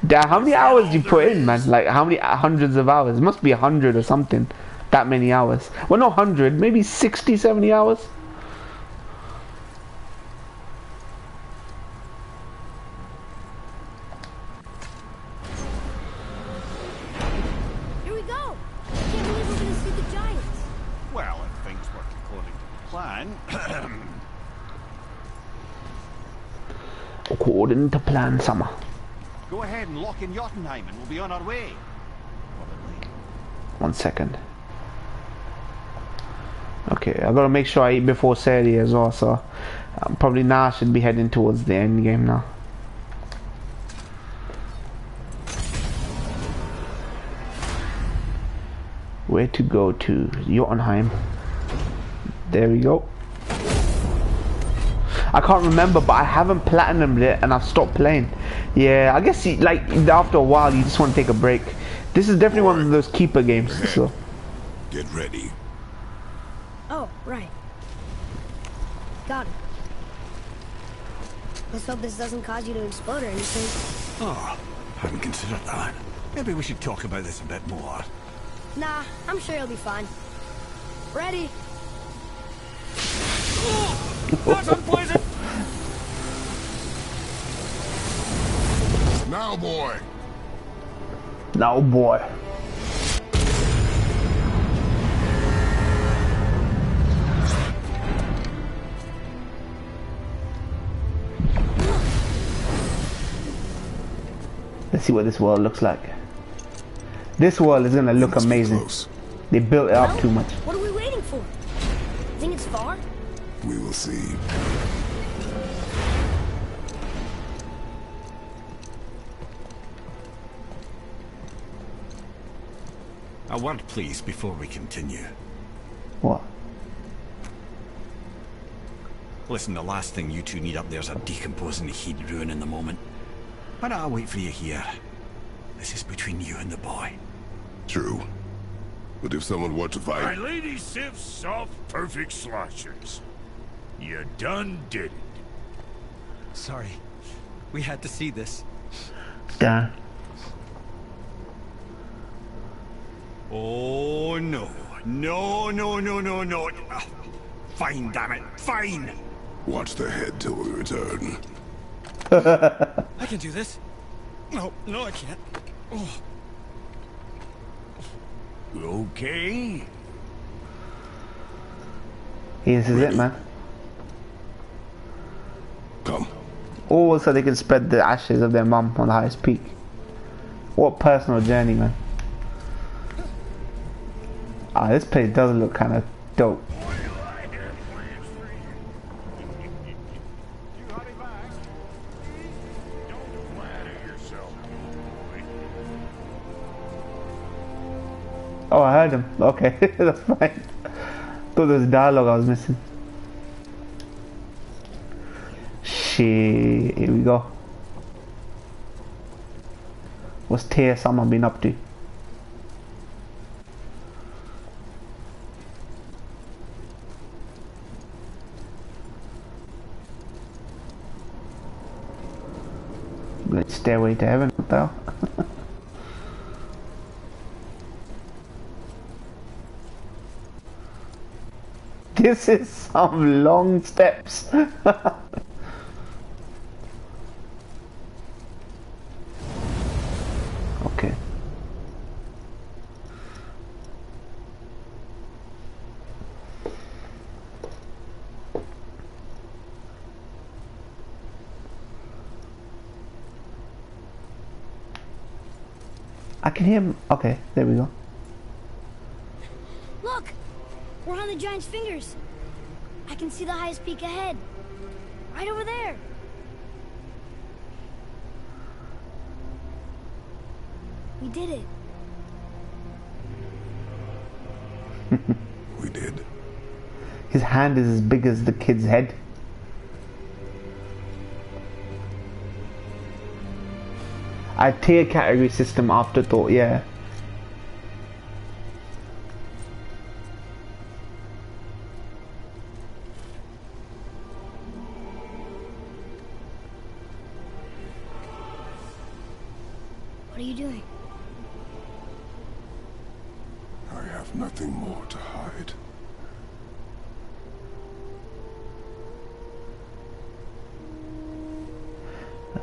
A: Damn, how many hours do you put in, man? Like, how many hundreds of hours? It must be 100 or something. That many hours. Well, not 100, maybe 60, 70 hours.
B: Here we go! I can't believe we're gonna see the giants.
C: Well, if things work according to plan.
A: According to plan, Summer.
C: Go ahead and lock in Jotunheim and we'll be on our way. Probably.
A: 1 second. Okay, I gotta make sure I eat before Saturday as well, so probably now I should be heading towards the end game now. Where to go to? Jotunheim. There we go. I can't remember, but I haven't platinumed it and I've stopped playing. Yeah, I guess like after a while you just want to take a break. This is definitely one of those keeper games. So
F: Get ready.
B: Oh, right. Got it. Let's hope this doesn't cause you to explode or anything.
E: Oh, hadn't considered that. Maybe we should talk about this a bit more.
B: Nah, I'm sure you'll be fine. Ready?
E: That's unpleasant!
F: Now, boy.
A: now, boy. Let's see what this world looks like. This world is gonna look amazing. They built it up too much.
B: What are we waiting for? Think it's far?
F: We will see.
E: A word, please, before we continue.
A: What?
E: Listen, the last thing you two need up there's a decomposing heat ruining the moment. Why don't I wait for you here? This is between you and the boy.
F: True. But if someone were to
G: My
F: fight...
G: lady sips soft, perfect sloshers. You done did it.
H: Sorry. We had to see this.
A: Damn.
E: Oh, no. No, no, no, no, no. Fine, damn it. Fine.
F: Watch the head till we return.
H: I can do this. No, I can't. Oh.
G: Okay.
A: This is it, man.
F: Come.
A: Oh, so they can spread the ashes of their mum on the highest peak. What personal journey, man. Ah, this place does look kind of dope. Oh, I heard him. Okay, that's fine. Thought there was dialogue I was missing. Shit, here we go. What's Tear Summer been up to? Great Stairway to Heaven, what the hell? This is some long steps. Okay. I can hear him. Okay, there we go.
B: Look! We're on the giant's fingers. I can see the highest peak ahead. Right over there. We did it.
F: We did.
A: His hand is as big as the kid's head. A tier category system afterthought, yeah.
B: What are you doing?
F: I have nothing more to hide.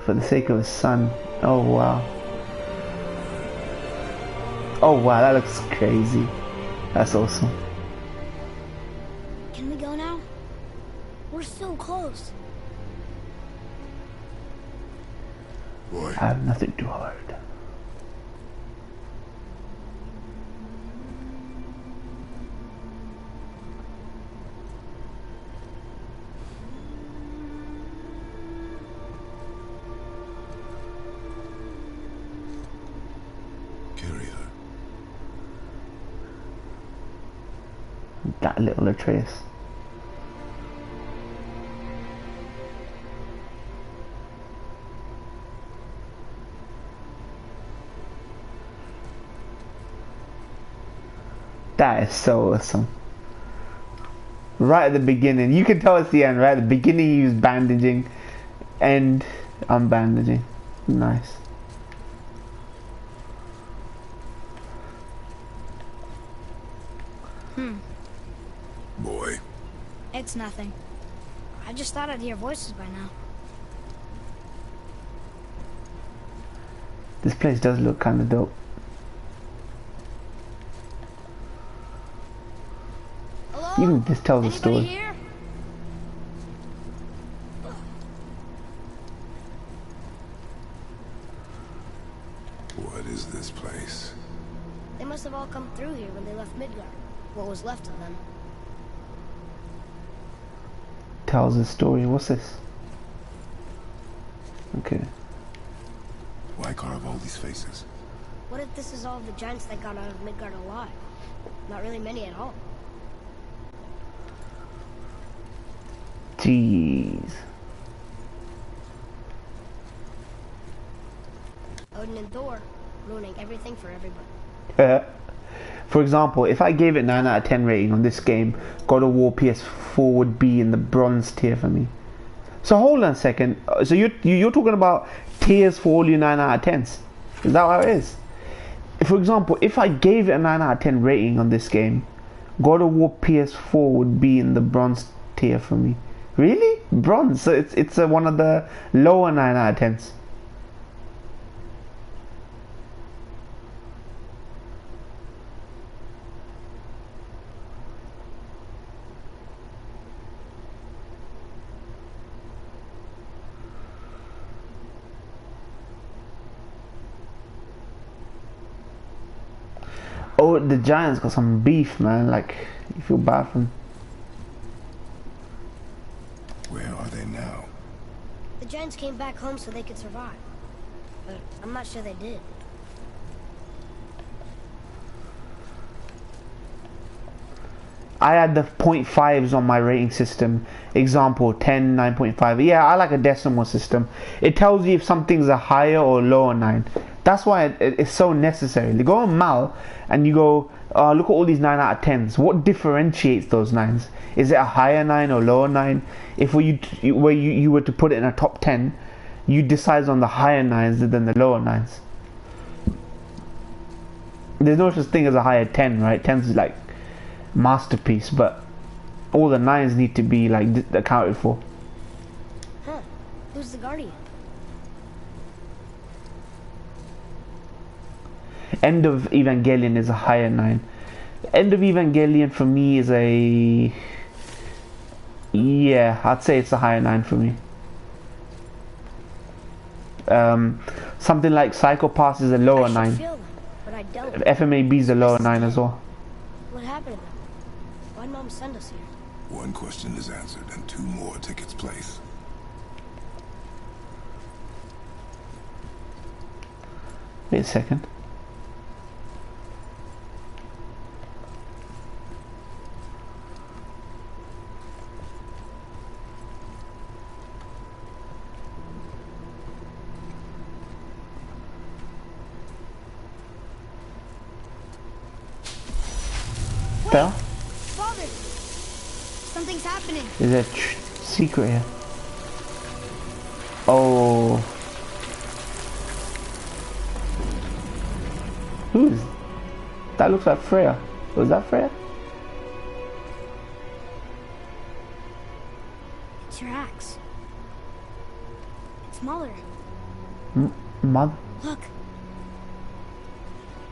A: For the sake of his son. Oh wow. Oh wow, that looks crazy. That's awesome.
B: Can we go now? We're so close.
F: Boy,
A: I have nothing to hide.
F: carry her.
A: That little Atreus. That is so awesome. Right at the beginning, you can tell it's the end. Right at the beginning, he was bandaging, and I'm bandaging. Nice.
F: Boy.
B: It's nothing. I just thought I'd hear voices by now.
A: This place does look kind of dope.
B: Hello?
A: Even this tells a
B: Anybody
A: story.
B: here?
F: What is this place?
B: They must have all come through here when they left Midgard. What was left of them.
A: Tells a story. What's this? Okay.
F: Why carve all these faces?
B: What if this is all the giants that got out of Midgard alive? Not really many at all.
A: Jeez.
B: Odin and Thor, ruining everything for everybody.
A: For example, if I gave it 9 out of 10 rating on this game, God of War PS4 would be in the bronze tier for me. So hold on a second. So you're talking about tiers for all your 9 out of 10s? Is that how it is? For example, if I gave it a 9 out of 10 rating on this game, God of War PS4 would be in the bronze tier for me. Really? Bronze? So it's one of the lower 9 out of 10s. Oh, the Giants got some beef, man. Like, you feel bad for them.
F: Where are they now?
B: The giants came back home so they could survive. But I'm not sure they did.
A: I had the 0.5s on my rating system. Example 10, 9.5. Yeah, I like a decimal system. It tells you if something's a higher or lower 9. That's why it's so necessary. You go on Mal and you go, look at all these 9 out of 10s. What differentiates those 9s? Is it a higher 9 or lower 9? If you were to put it in a top 10, you decide on the higher 9s than the lower 9s. There's no such thing as a higher 10, right? 10's is like masterpiece, but all the 9s need to be like accounted for.
B: Huh. Who's the guardian?
A: End of Evangelion is a higher 9. End of Evangelion for me is a... Yeah, I'd say it's a higher 9 for me. Something like Psycho Pass is a lower 9.
B: Feel them, but I don't.
A: FMAB is a lower 9 as well.
B: What happened to them? Why'd Mom send us here?
F: One question is answered and 2 more take its place.
A: Wait a second. Bell?
B: Father! Something's happening.
A: There's a secret here. Oh. Who is... That looks like Freya. Was that Freya?
B: It's your axe. It's smaller.
A: Mother?
B: Look.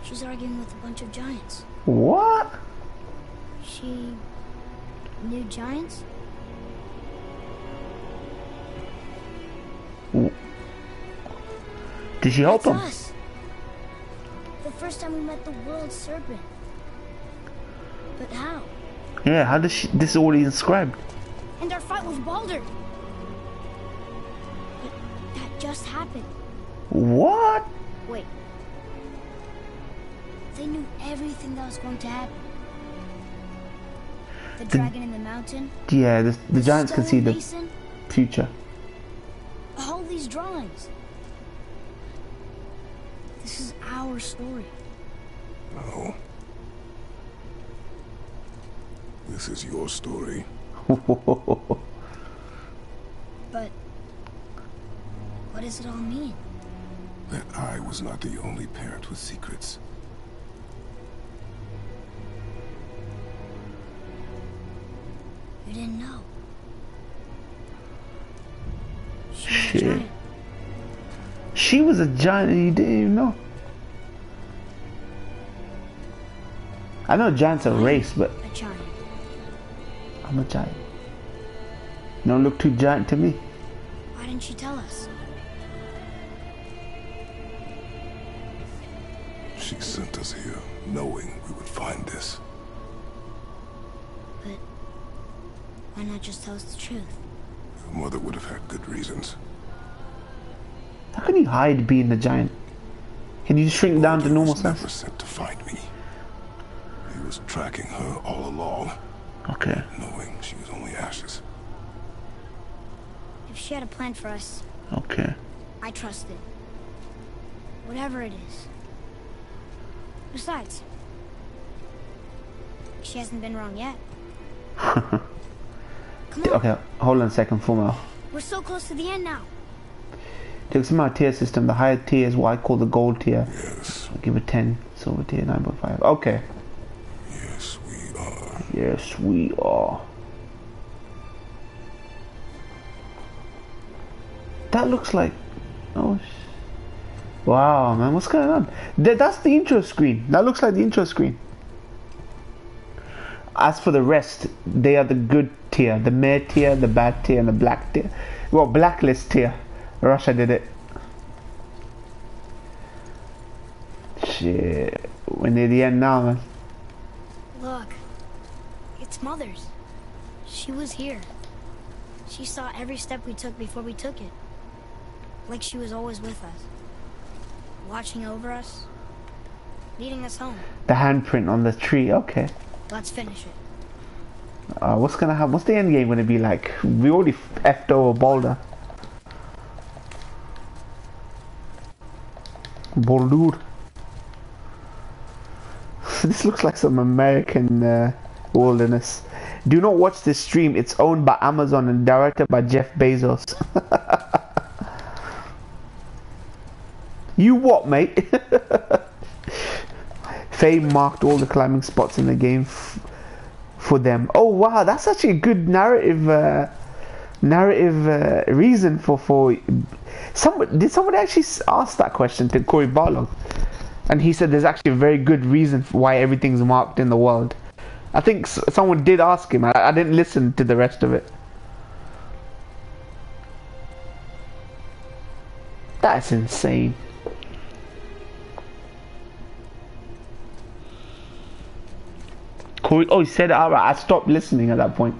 B: She's arguing with a bunch of giants.
A: What?
B: She knew giants?
A: Did she help him?
B: That's us. The first time we met the world serpent. But how?
A: Yeah, how does she... This is already inscribed.
B: And our fight with Baldur. But that just happened.
A: What?
B: Wait. They knew everything that was going to happen. The dragon in the mountain.
A: Yeah, the giants can see the
B: Mason,
A: future.
B: all these drawings. This is our story.
F: No. This is your story.
B: But what does it all mean?
F: That I was not the only parent with secrets.
B: You didn't know. She was a
A: Shit.
B: giant.
A: She was a giant and you didn't even know. I know giants are a race, but
B: A giant.
A: I'm a giant. You don't look too giant to me.
B: Why didn't she tell us?
F: She sent us here knowing we would find this.
B: But why not just tell us the truth?
F: Your mother would have had good reasons.
A: How can you hide being a giant? Can you shrink down to
F: He
A: normal
F: was never
A: size?
F: sent to find me. He was tracking her all along,
A: Okay.
F: knowing she was only ashes.
B: If she had a plan for us,
A: Okay.
B: I trust it. Whatever it is. Besides, she hasn't been wrong yet. Come on,
A: Okay, hold on a second, Fumo.
B: we're so close to the end now.
A: To examine our tier system, the higher tier is what I call the gold tier.
F: Yes,
A: I'll give it 10. Silver tier, 9.5. Okay.
F: yes, we are.
A: Yes, we are. That looks like... Oh, wow, man, what's going on? That's the intro screen. That looks like the intro screen. As for the rest, they are the good tier. The meh tier, the bad tier, and the black tier. Well, blacklist tier. Russia did it. Shit. We're near the end now, man.
B: Look, it's Mother's. She was here. She saw every step we took before we took it. Like she was always with us. Watching over us. Leading us home.
A: The handprint on the tree, okay.
B: Let's finish it.
A: What's gonna happen? What's the end game gonna be like? We already effed over Boulder. Boulder. This looks like some American wilderness. Do not watch this stream. It's owned by Amazon and directed by Jeff Bezos. You what, mate? Faye marked all the climbing spots in the game for them. Oh wow, that's actually a good narrative reason for did somebody actually ask that question to Corey Barlog? And he said there's actually a very good reason for why everything's marked in the world. I think someone did ask him. I didn't listen to the rest of it. That's insane. Corey, oh, he said it outright. I stopped listening at that point.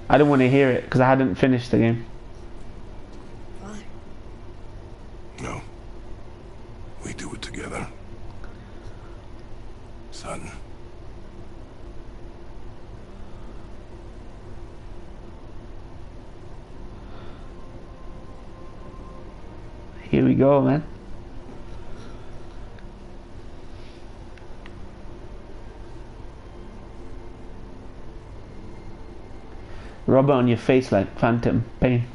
A: I didn't want to hear it because I hadn't finished the game.
B: Father,
F: No. We do it together. Son.
A: Here we go, man. Rub it on your face like phantom pain.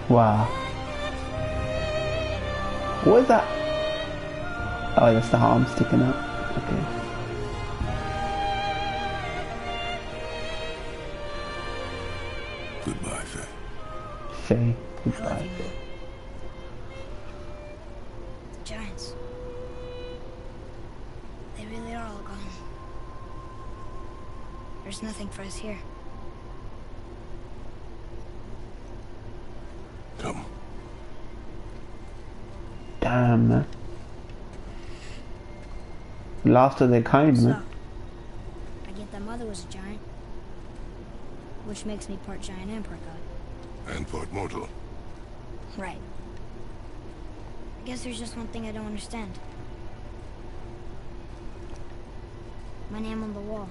A: Wow. What is that? Oh, that's the arm sticking out. Okay.
F: Goodbye, Faye.
A: Faye,
B: I
A: goodbye.
B: love you, Mom. The giants. They really are all gone. There's nothing for us here.
F: Come.
A: Damn, man. Last of their kind,
B: So,
A: man.
B: I get that Mother was a giant, which makes me part giant and part god.
F: And part mortal.
B: Right. I guess there's just one thing I don't understand. My name on the wall.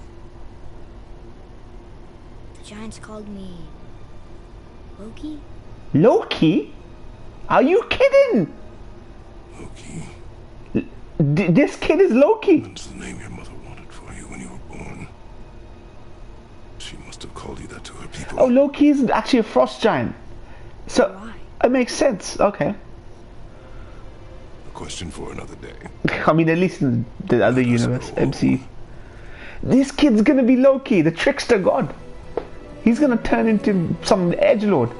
B: The giants called me... Loki?
A: Loki? Are you kidding?
F: Loki.
A: This kid is Loki.
F: That's the name your mother wanted for you when you were born. She must have called you that to her people.
A: Oh, Loki is actually a frost giant. So,
B: Why?
A: it makes sense. Okay.
F: A question for another day.
A: I mean, at least in the other
F: Let us
A: universe,
F: go
A: MCU.
F: home.
A: This kid's gonna be Loki, the trickster god. He's gonna turn into some edgelord.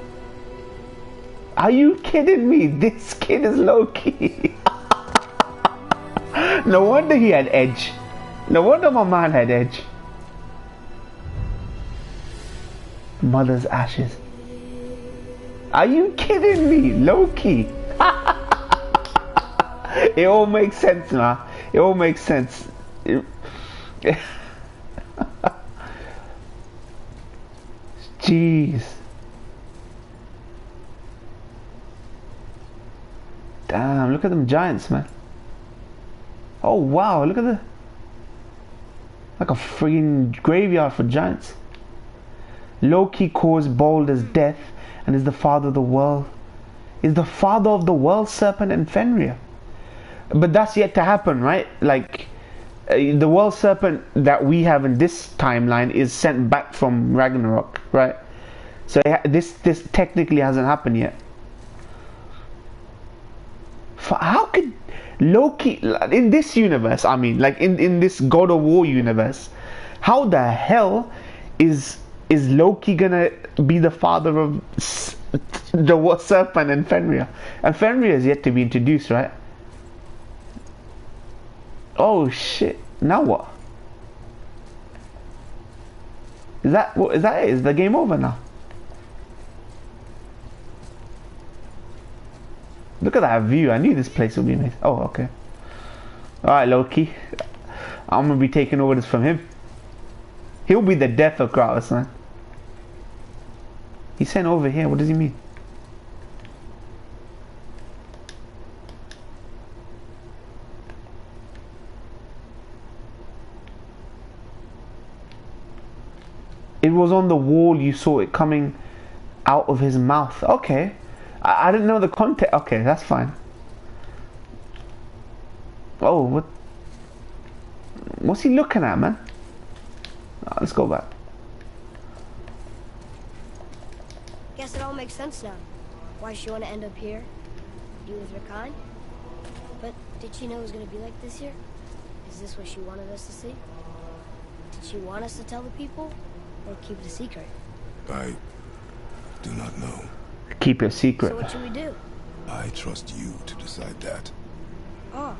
A: Are you kidding me? This kid is Loki. No wonder he had edge. No wonder my man had edge. Mother's ashes. Are you kidding me? Loki. It all makes sense, man. It all makes sense. Jeez. Damn, look at them giants, man. Oh wow, look at the... Like a friggin' graveyard for giants. Loki caused Balder's death and is the father of the world. Is the father of the world serpent and Fenrir. But that's yet to happen, right? Like, the world serpent that we have in this timeline is sent back from Ragnarok, right? So this technically hasn't happened yet. How could Loki, in this universe, I mean, like in this God of War universe, how the hell is Loki gonna be the father of the serpent and Fenrir? And Fenrir is yet to be introduced, right? Oh shit! Now what? Is that it? Is the game over now? Look at that view. I knew this place would be nice. Oh, okay. Alright, Loki. I'm gonna be taking orders from him. He'll be the death of Kratos, man. He's sent over here. What does he mean? It was on the wall. You saw it coming out of his mouth. Okay. I didn't know the context. Okay, that's fine. Oh, what? What's he looking at, man? Let's go back.
B: Guess it all makes sense now. Why she want to end up here? You with her kind? But did she know it was going to be like this here? Is this what she wanted us to see? Did she want us to tell the people? Or keep it a secret?
F: I do not know.
A: Keep it secret.
B: So what should we do?
F: I trust you to decide that.
B: Oh.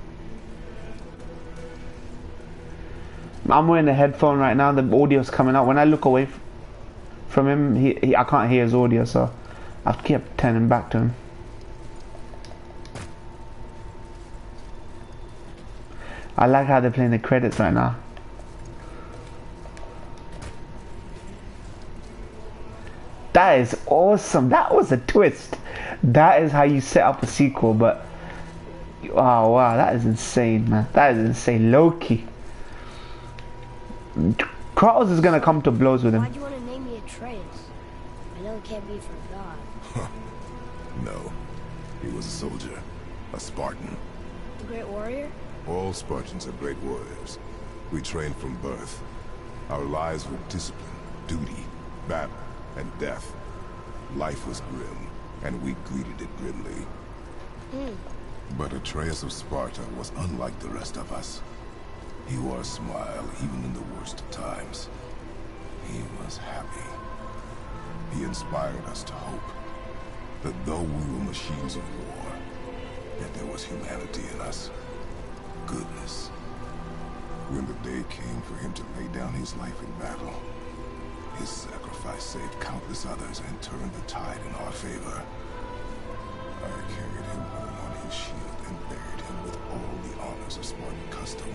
A: I'm wearing a headphone right now. The audio's coming out. When I look away from him, I can't hear his audio, so I have to keep turning back to him. I like how they're playing the credits right now. That is awesome. That was a twist. That is how you set up a sequel, but oh wow, that is insane, man. That is insane. Loki. Kratos is gonna come to blows with him.
B: Why'd you want to name me Atreus? I know it can't be for God.
F: No. He was a soldier. A Spartan.
B: The Great Warrior?
F: All Spartans are great warriors. We trained from birth. Our lives were discipline, duty, battle, and death. Life was grim, and we greeted it grimly. But Atreus of Sparta was unlike the rest of us. He wore a smile even in the worst of times. He was happy. He inspired us to hope that though we were machines of war, yet there was humanity in us. Goodness. When the day came for him to lay down his life in battle, His sacrifice saved countless others and turned the tide in our favor. I carried him home on his shield and buried him with all the honors of Spartan custom.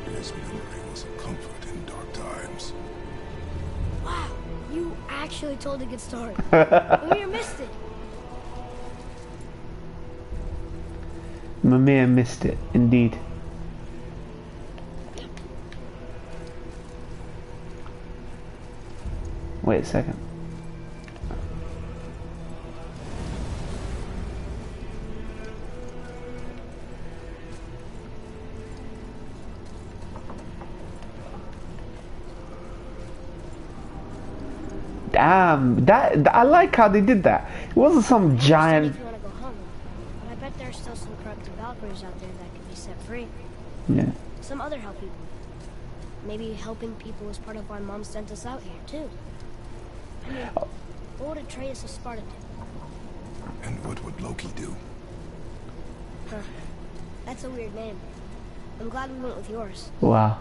F: His memory was a comfort in dark times.
B: Wow, you actually told a good story. We missed it.
A: Mimir missed it, indeed. Wait a second. Damn, that I like how they did that. It wasn't some giant.
B: If you want to go home, but I bet there's still some corrupted Valkyries out there that could be set free.
A: Yeah.
B: Some other help people. Maybe helping people was part of why Mom sent us out here too. I mean, what would Atreus of Sparta do?
F: And what would Loki do?
B: Huh. That's a weird name. I'm glad we went with yours.
A: Wow.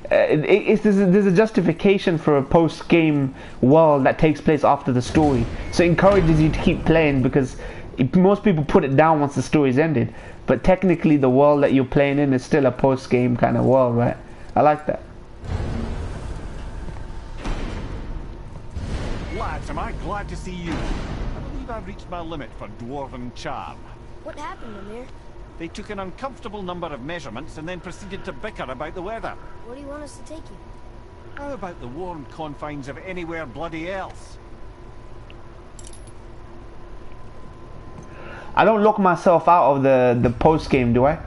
A: There's a justification for a post-game world that takes place after the story, so it encourages you to keep playing, because most people put it down once the story's ended, but technically the world that you're playing in is still a post-game kind of world, right? I like that.
C: Lads, am I glad to see you. I believe I've reached my limit for dwarven charm.
B: What happened, Mimir?
C: They took an uncomfortable number of measurements and then proceeded to bicker about the weather.
B: Where do you want us to take you?
C: How about the warm confines of anywhere bloody else?
A: I don't lock myself out of the post game, do I?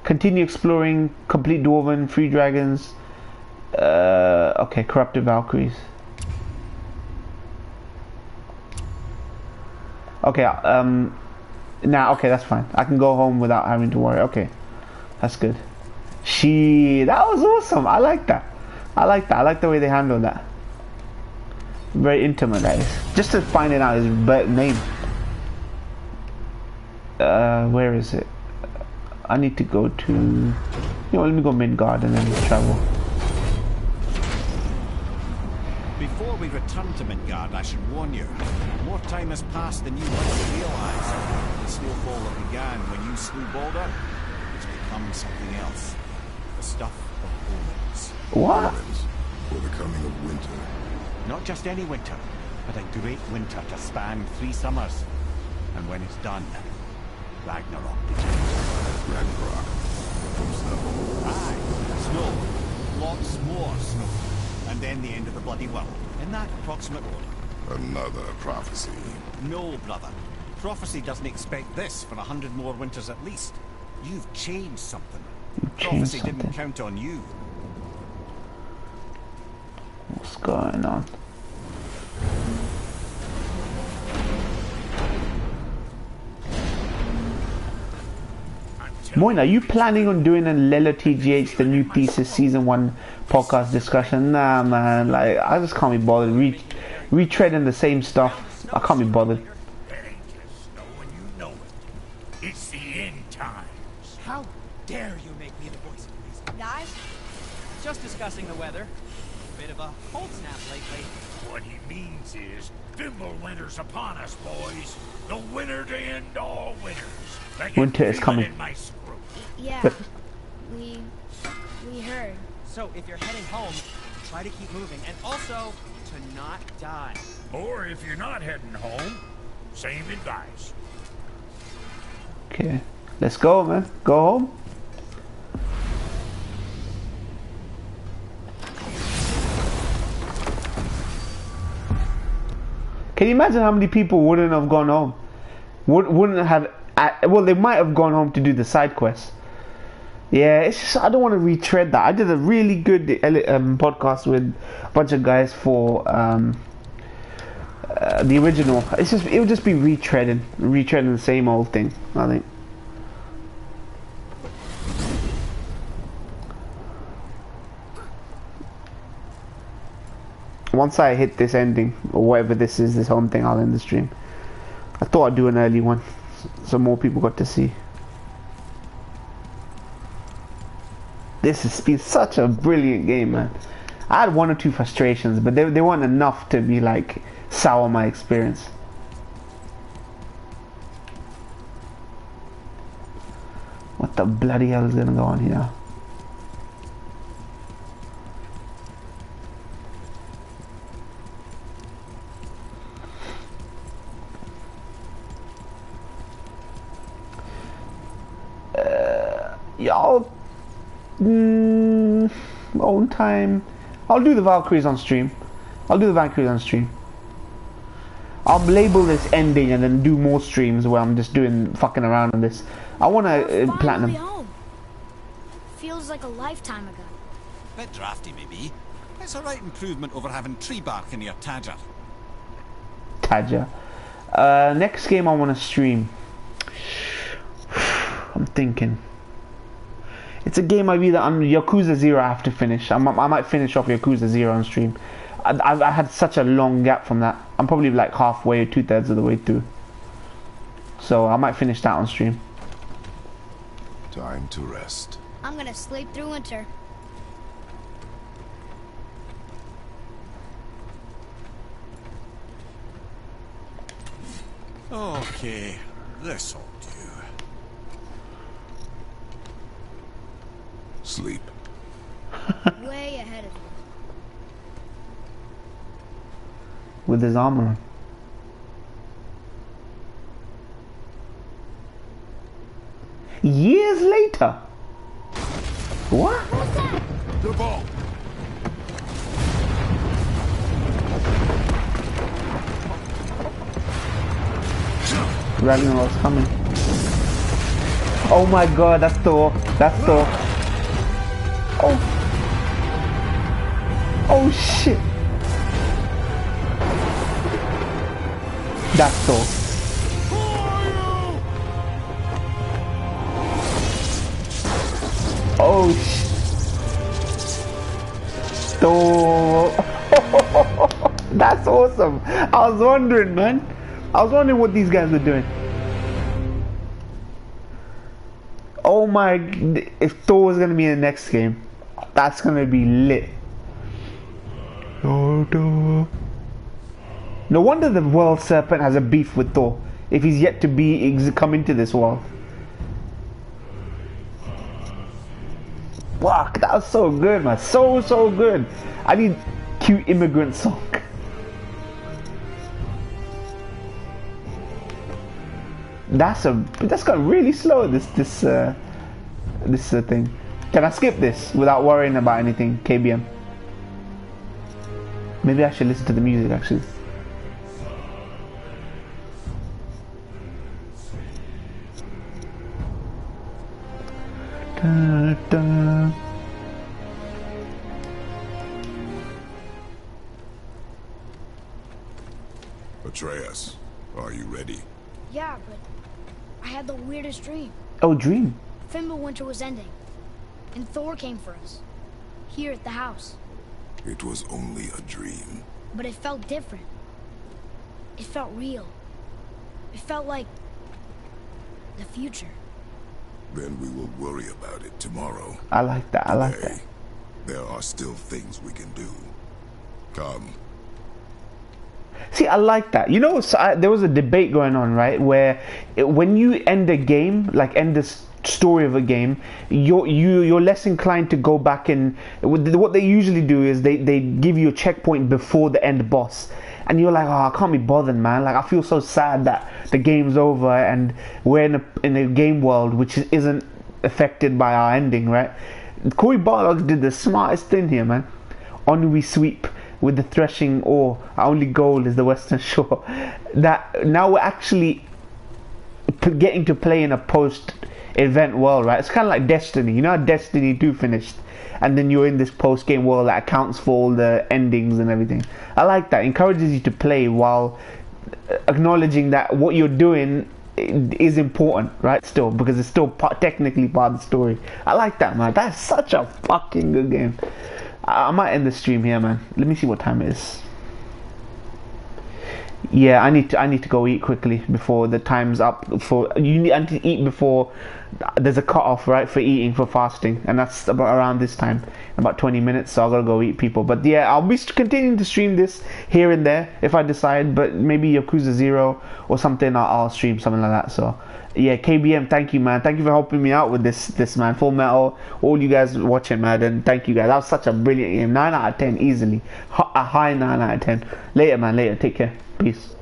A: Continue exploring, complete Dwarven, free dragons. Okay, corrupted Valkyries. Okay, okay, that's fine. I can go home without having to worry. Okay, that's good. That was awesome. I like that. I like the way they handled that. Very intimate, that is. Just to find out his name. Where is it? I need to go to... let me go Midgard and then travel.
C: Before we return to Midgard, I should warn you. More time has passed than you might realize. The snowfall that began when you slew Balder has become something else. The stuff of omens.
A: What?
F: Omens, for the coming of winter.
C: Not just any winter, but a great winter to span 3 summers. And when it's done, Ragnarok begins.
F: Ragnarok. From snow.
C: Aye, snow. Lots more snow. And then the end of the bloody world. In that approximate order.
F: Another prophecy.
C: No, brother. Prophecy doesn't expect this for 100 more winters at least. You've changed something. Prophecy didn't count on you.
A: What's going on? Moin, are you planning on doing a Lelo TGH, the new Thesis Season 1 podcast discussion? Nah, man, like, I just can't be bothered retreading the same stuff. I can't be bothered.
G: That ain't just snow when you know it. It's the end times.
H: How dare you make me the voice of reason?
I: Guys, just discussing the weather. Bit of a cold snap lately.
G: What he means is, Fimbulwinter's upon us, boys. The winter to end all winters.
A: Winter is coming.
G: In my screw.
B: Yeah, we heard.
I: So if you're heading home, try to keep moving, and also to not die.
G: Or if you're not heading home, same advice.
A: Okay, let's go, man. Go home. Can you imagine how many people wouldn't have gone home? Wouldn't have... well, they might have gone home to do the side quests. Yeah, it's just... I don't want to retread that. I did a really good podcast with a bunch of guys for the original. It's just... It would just be retreading the same old thing, I think. Once I hit this ending, or whatever this is, this home thing, I'll end the stream. I thought I'd do an early one, so more people got to see. This has been such a brilliant game, man. I had one or two frustrations, but they weren't enough to be like sour my experience. What the bloody hell is gonna go on here? Y'all, own time. I'll do the Valkyries on stream. I'll label this ending and then do more streams where I'm just doing fucking around on this. I want to platinum.
B: Home. Feels like a lifetime ago.
C: Bit drafty, maybe. It's a right improvement over having tree bark in your Tadger.
A: Next game I want to stream. I'm thinking. It's a game I've either on Yakuza 0 I have to finish. I might finish off Yakuza 0 on stream. I had such a long gap from that. I'm probably like halfway or 2/3 of the way through. So I might finish that on stream.
F: Time to rest.
B: I'm gonna sleep through winter.
E: Okay, this'll do.
F: Sleep.
B: Way ahead of you.
A: With his armor on. Years later. What?
B: What's that?
F: The ball.
A: Ragnarok's coming. Oh my god, that's Thor. That's Thor. Oh. Oh shit. That's Thor. Oh shit. Thor. That's awesome. I was wondering, man. I was wondering what these guys were doing. Oh my, if Thor was gonna be in the next game, that's gonna be lit. No wonder the World Serpent has a beef with Thor, if he's yet to be come into this world. Fuck, that was so good, man. So good. I need cute immigrant song. That's got really slow. This thing. Can I skip this without worrying about anything? KBM. Maybe I should listen to the music actually. Da, da.
F: Atreus, are you ready?
B: Yeah, but I had the weirdest dream.
A: Oh, dream.
B: Fimbulwinter was ending, and Thor came for us. Here at the house.
F: It was only a dream.
B: But it felt different. It felt real. It felt like the future.
F: Then we will worry about it tomorrow.
A: I like that. I like that.
F: There are still things we can do. Come.
A: See, I like that. You know, so there was a debate going on, right? Where when you end a game, like end the story of a game, you're less inclined to go back and what they usually do is they give you a checkpoint before the end boss, and you're like, oh, I can't be bothered, man. Like, I feel so sad that the game's over and we're in a game world which isn't affected by our ending, right? Corey Barlog did the smartest thing here, man. On we sweep with the threshing ore. Our only goal is the Western Shore. That now we're actually getting to play in a post-event world, right? It's kind of like Destiny. You know how Destiny 2 finished, and then you're in this post-game world that accounts for all the endings and everything. I like that. It encourages you to play while acknowledging that what you're doing is important, right? Still, because it's still technically part of the story. I like that, man. That's such a fucking good game. I might end the stream here, man. Let me see what time it is. Yeah, I need to go eat quickly before the time's up. I need to eat before there's a cutoff, right, for eating, for fasting, and that's about around this time, about 20 minutes. So I gotta go eat, people. But yeah, I'll be continuing to stream this here and there if I decide. But maybe Yakuza 0 or something, I'll stream something like that. So yeah, KBM, thank you, man. Thank you for helping me out with this man. Full Metal, all you guys watching, man, and thank you guys. That was such a brilliant game. 9 out of 10 easily. A high 9 out of 10. Later, man. Later. Take care. Peace.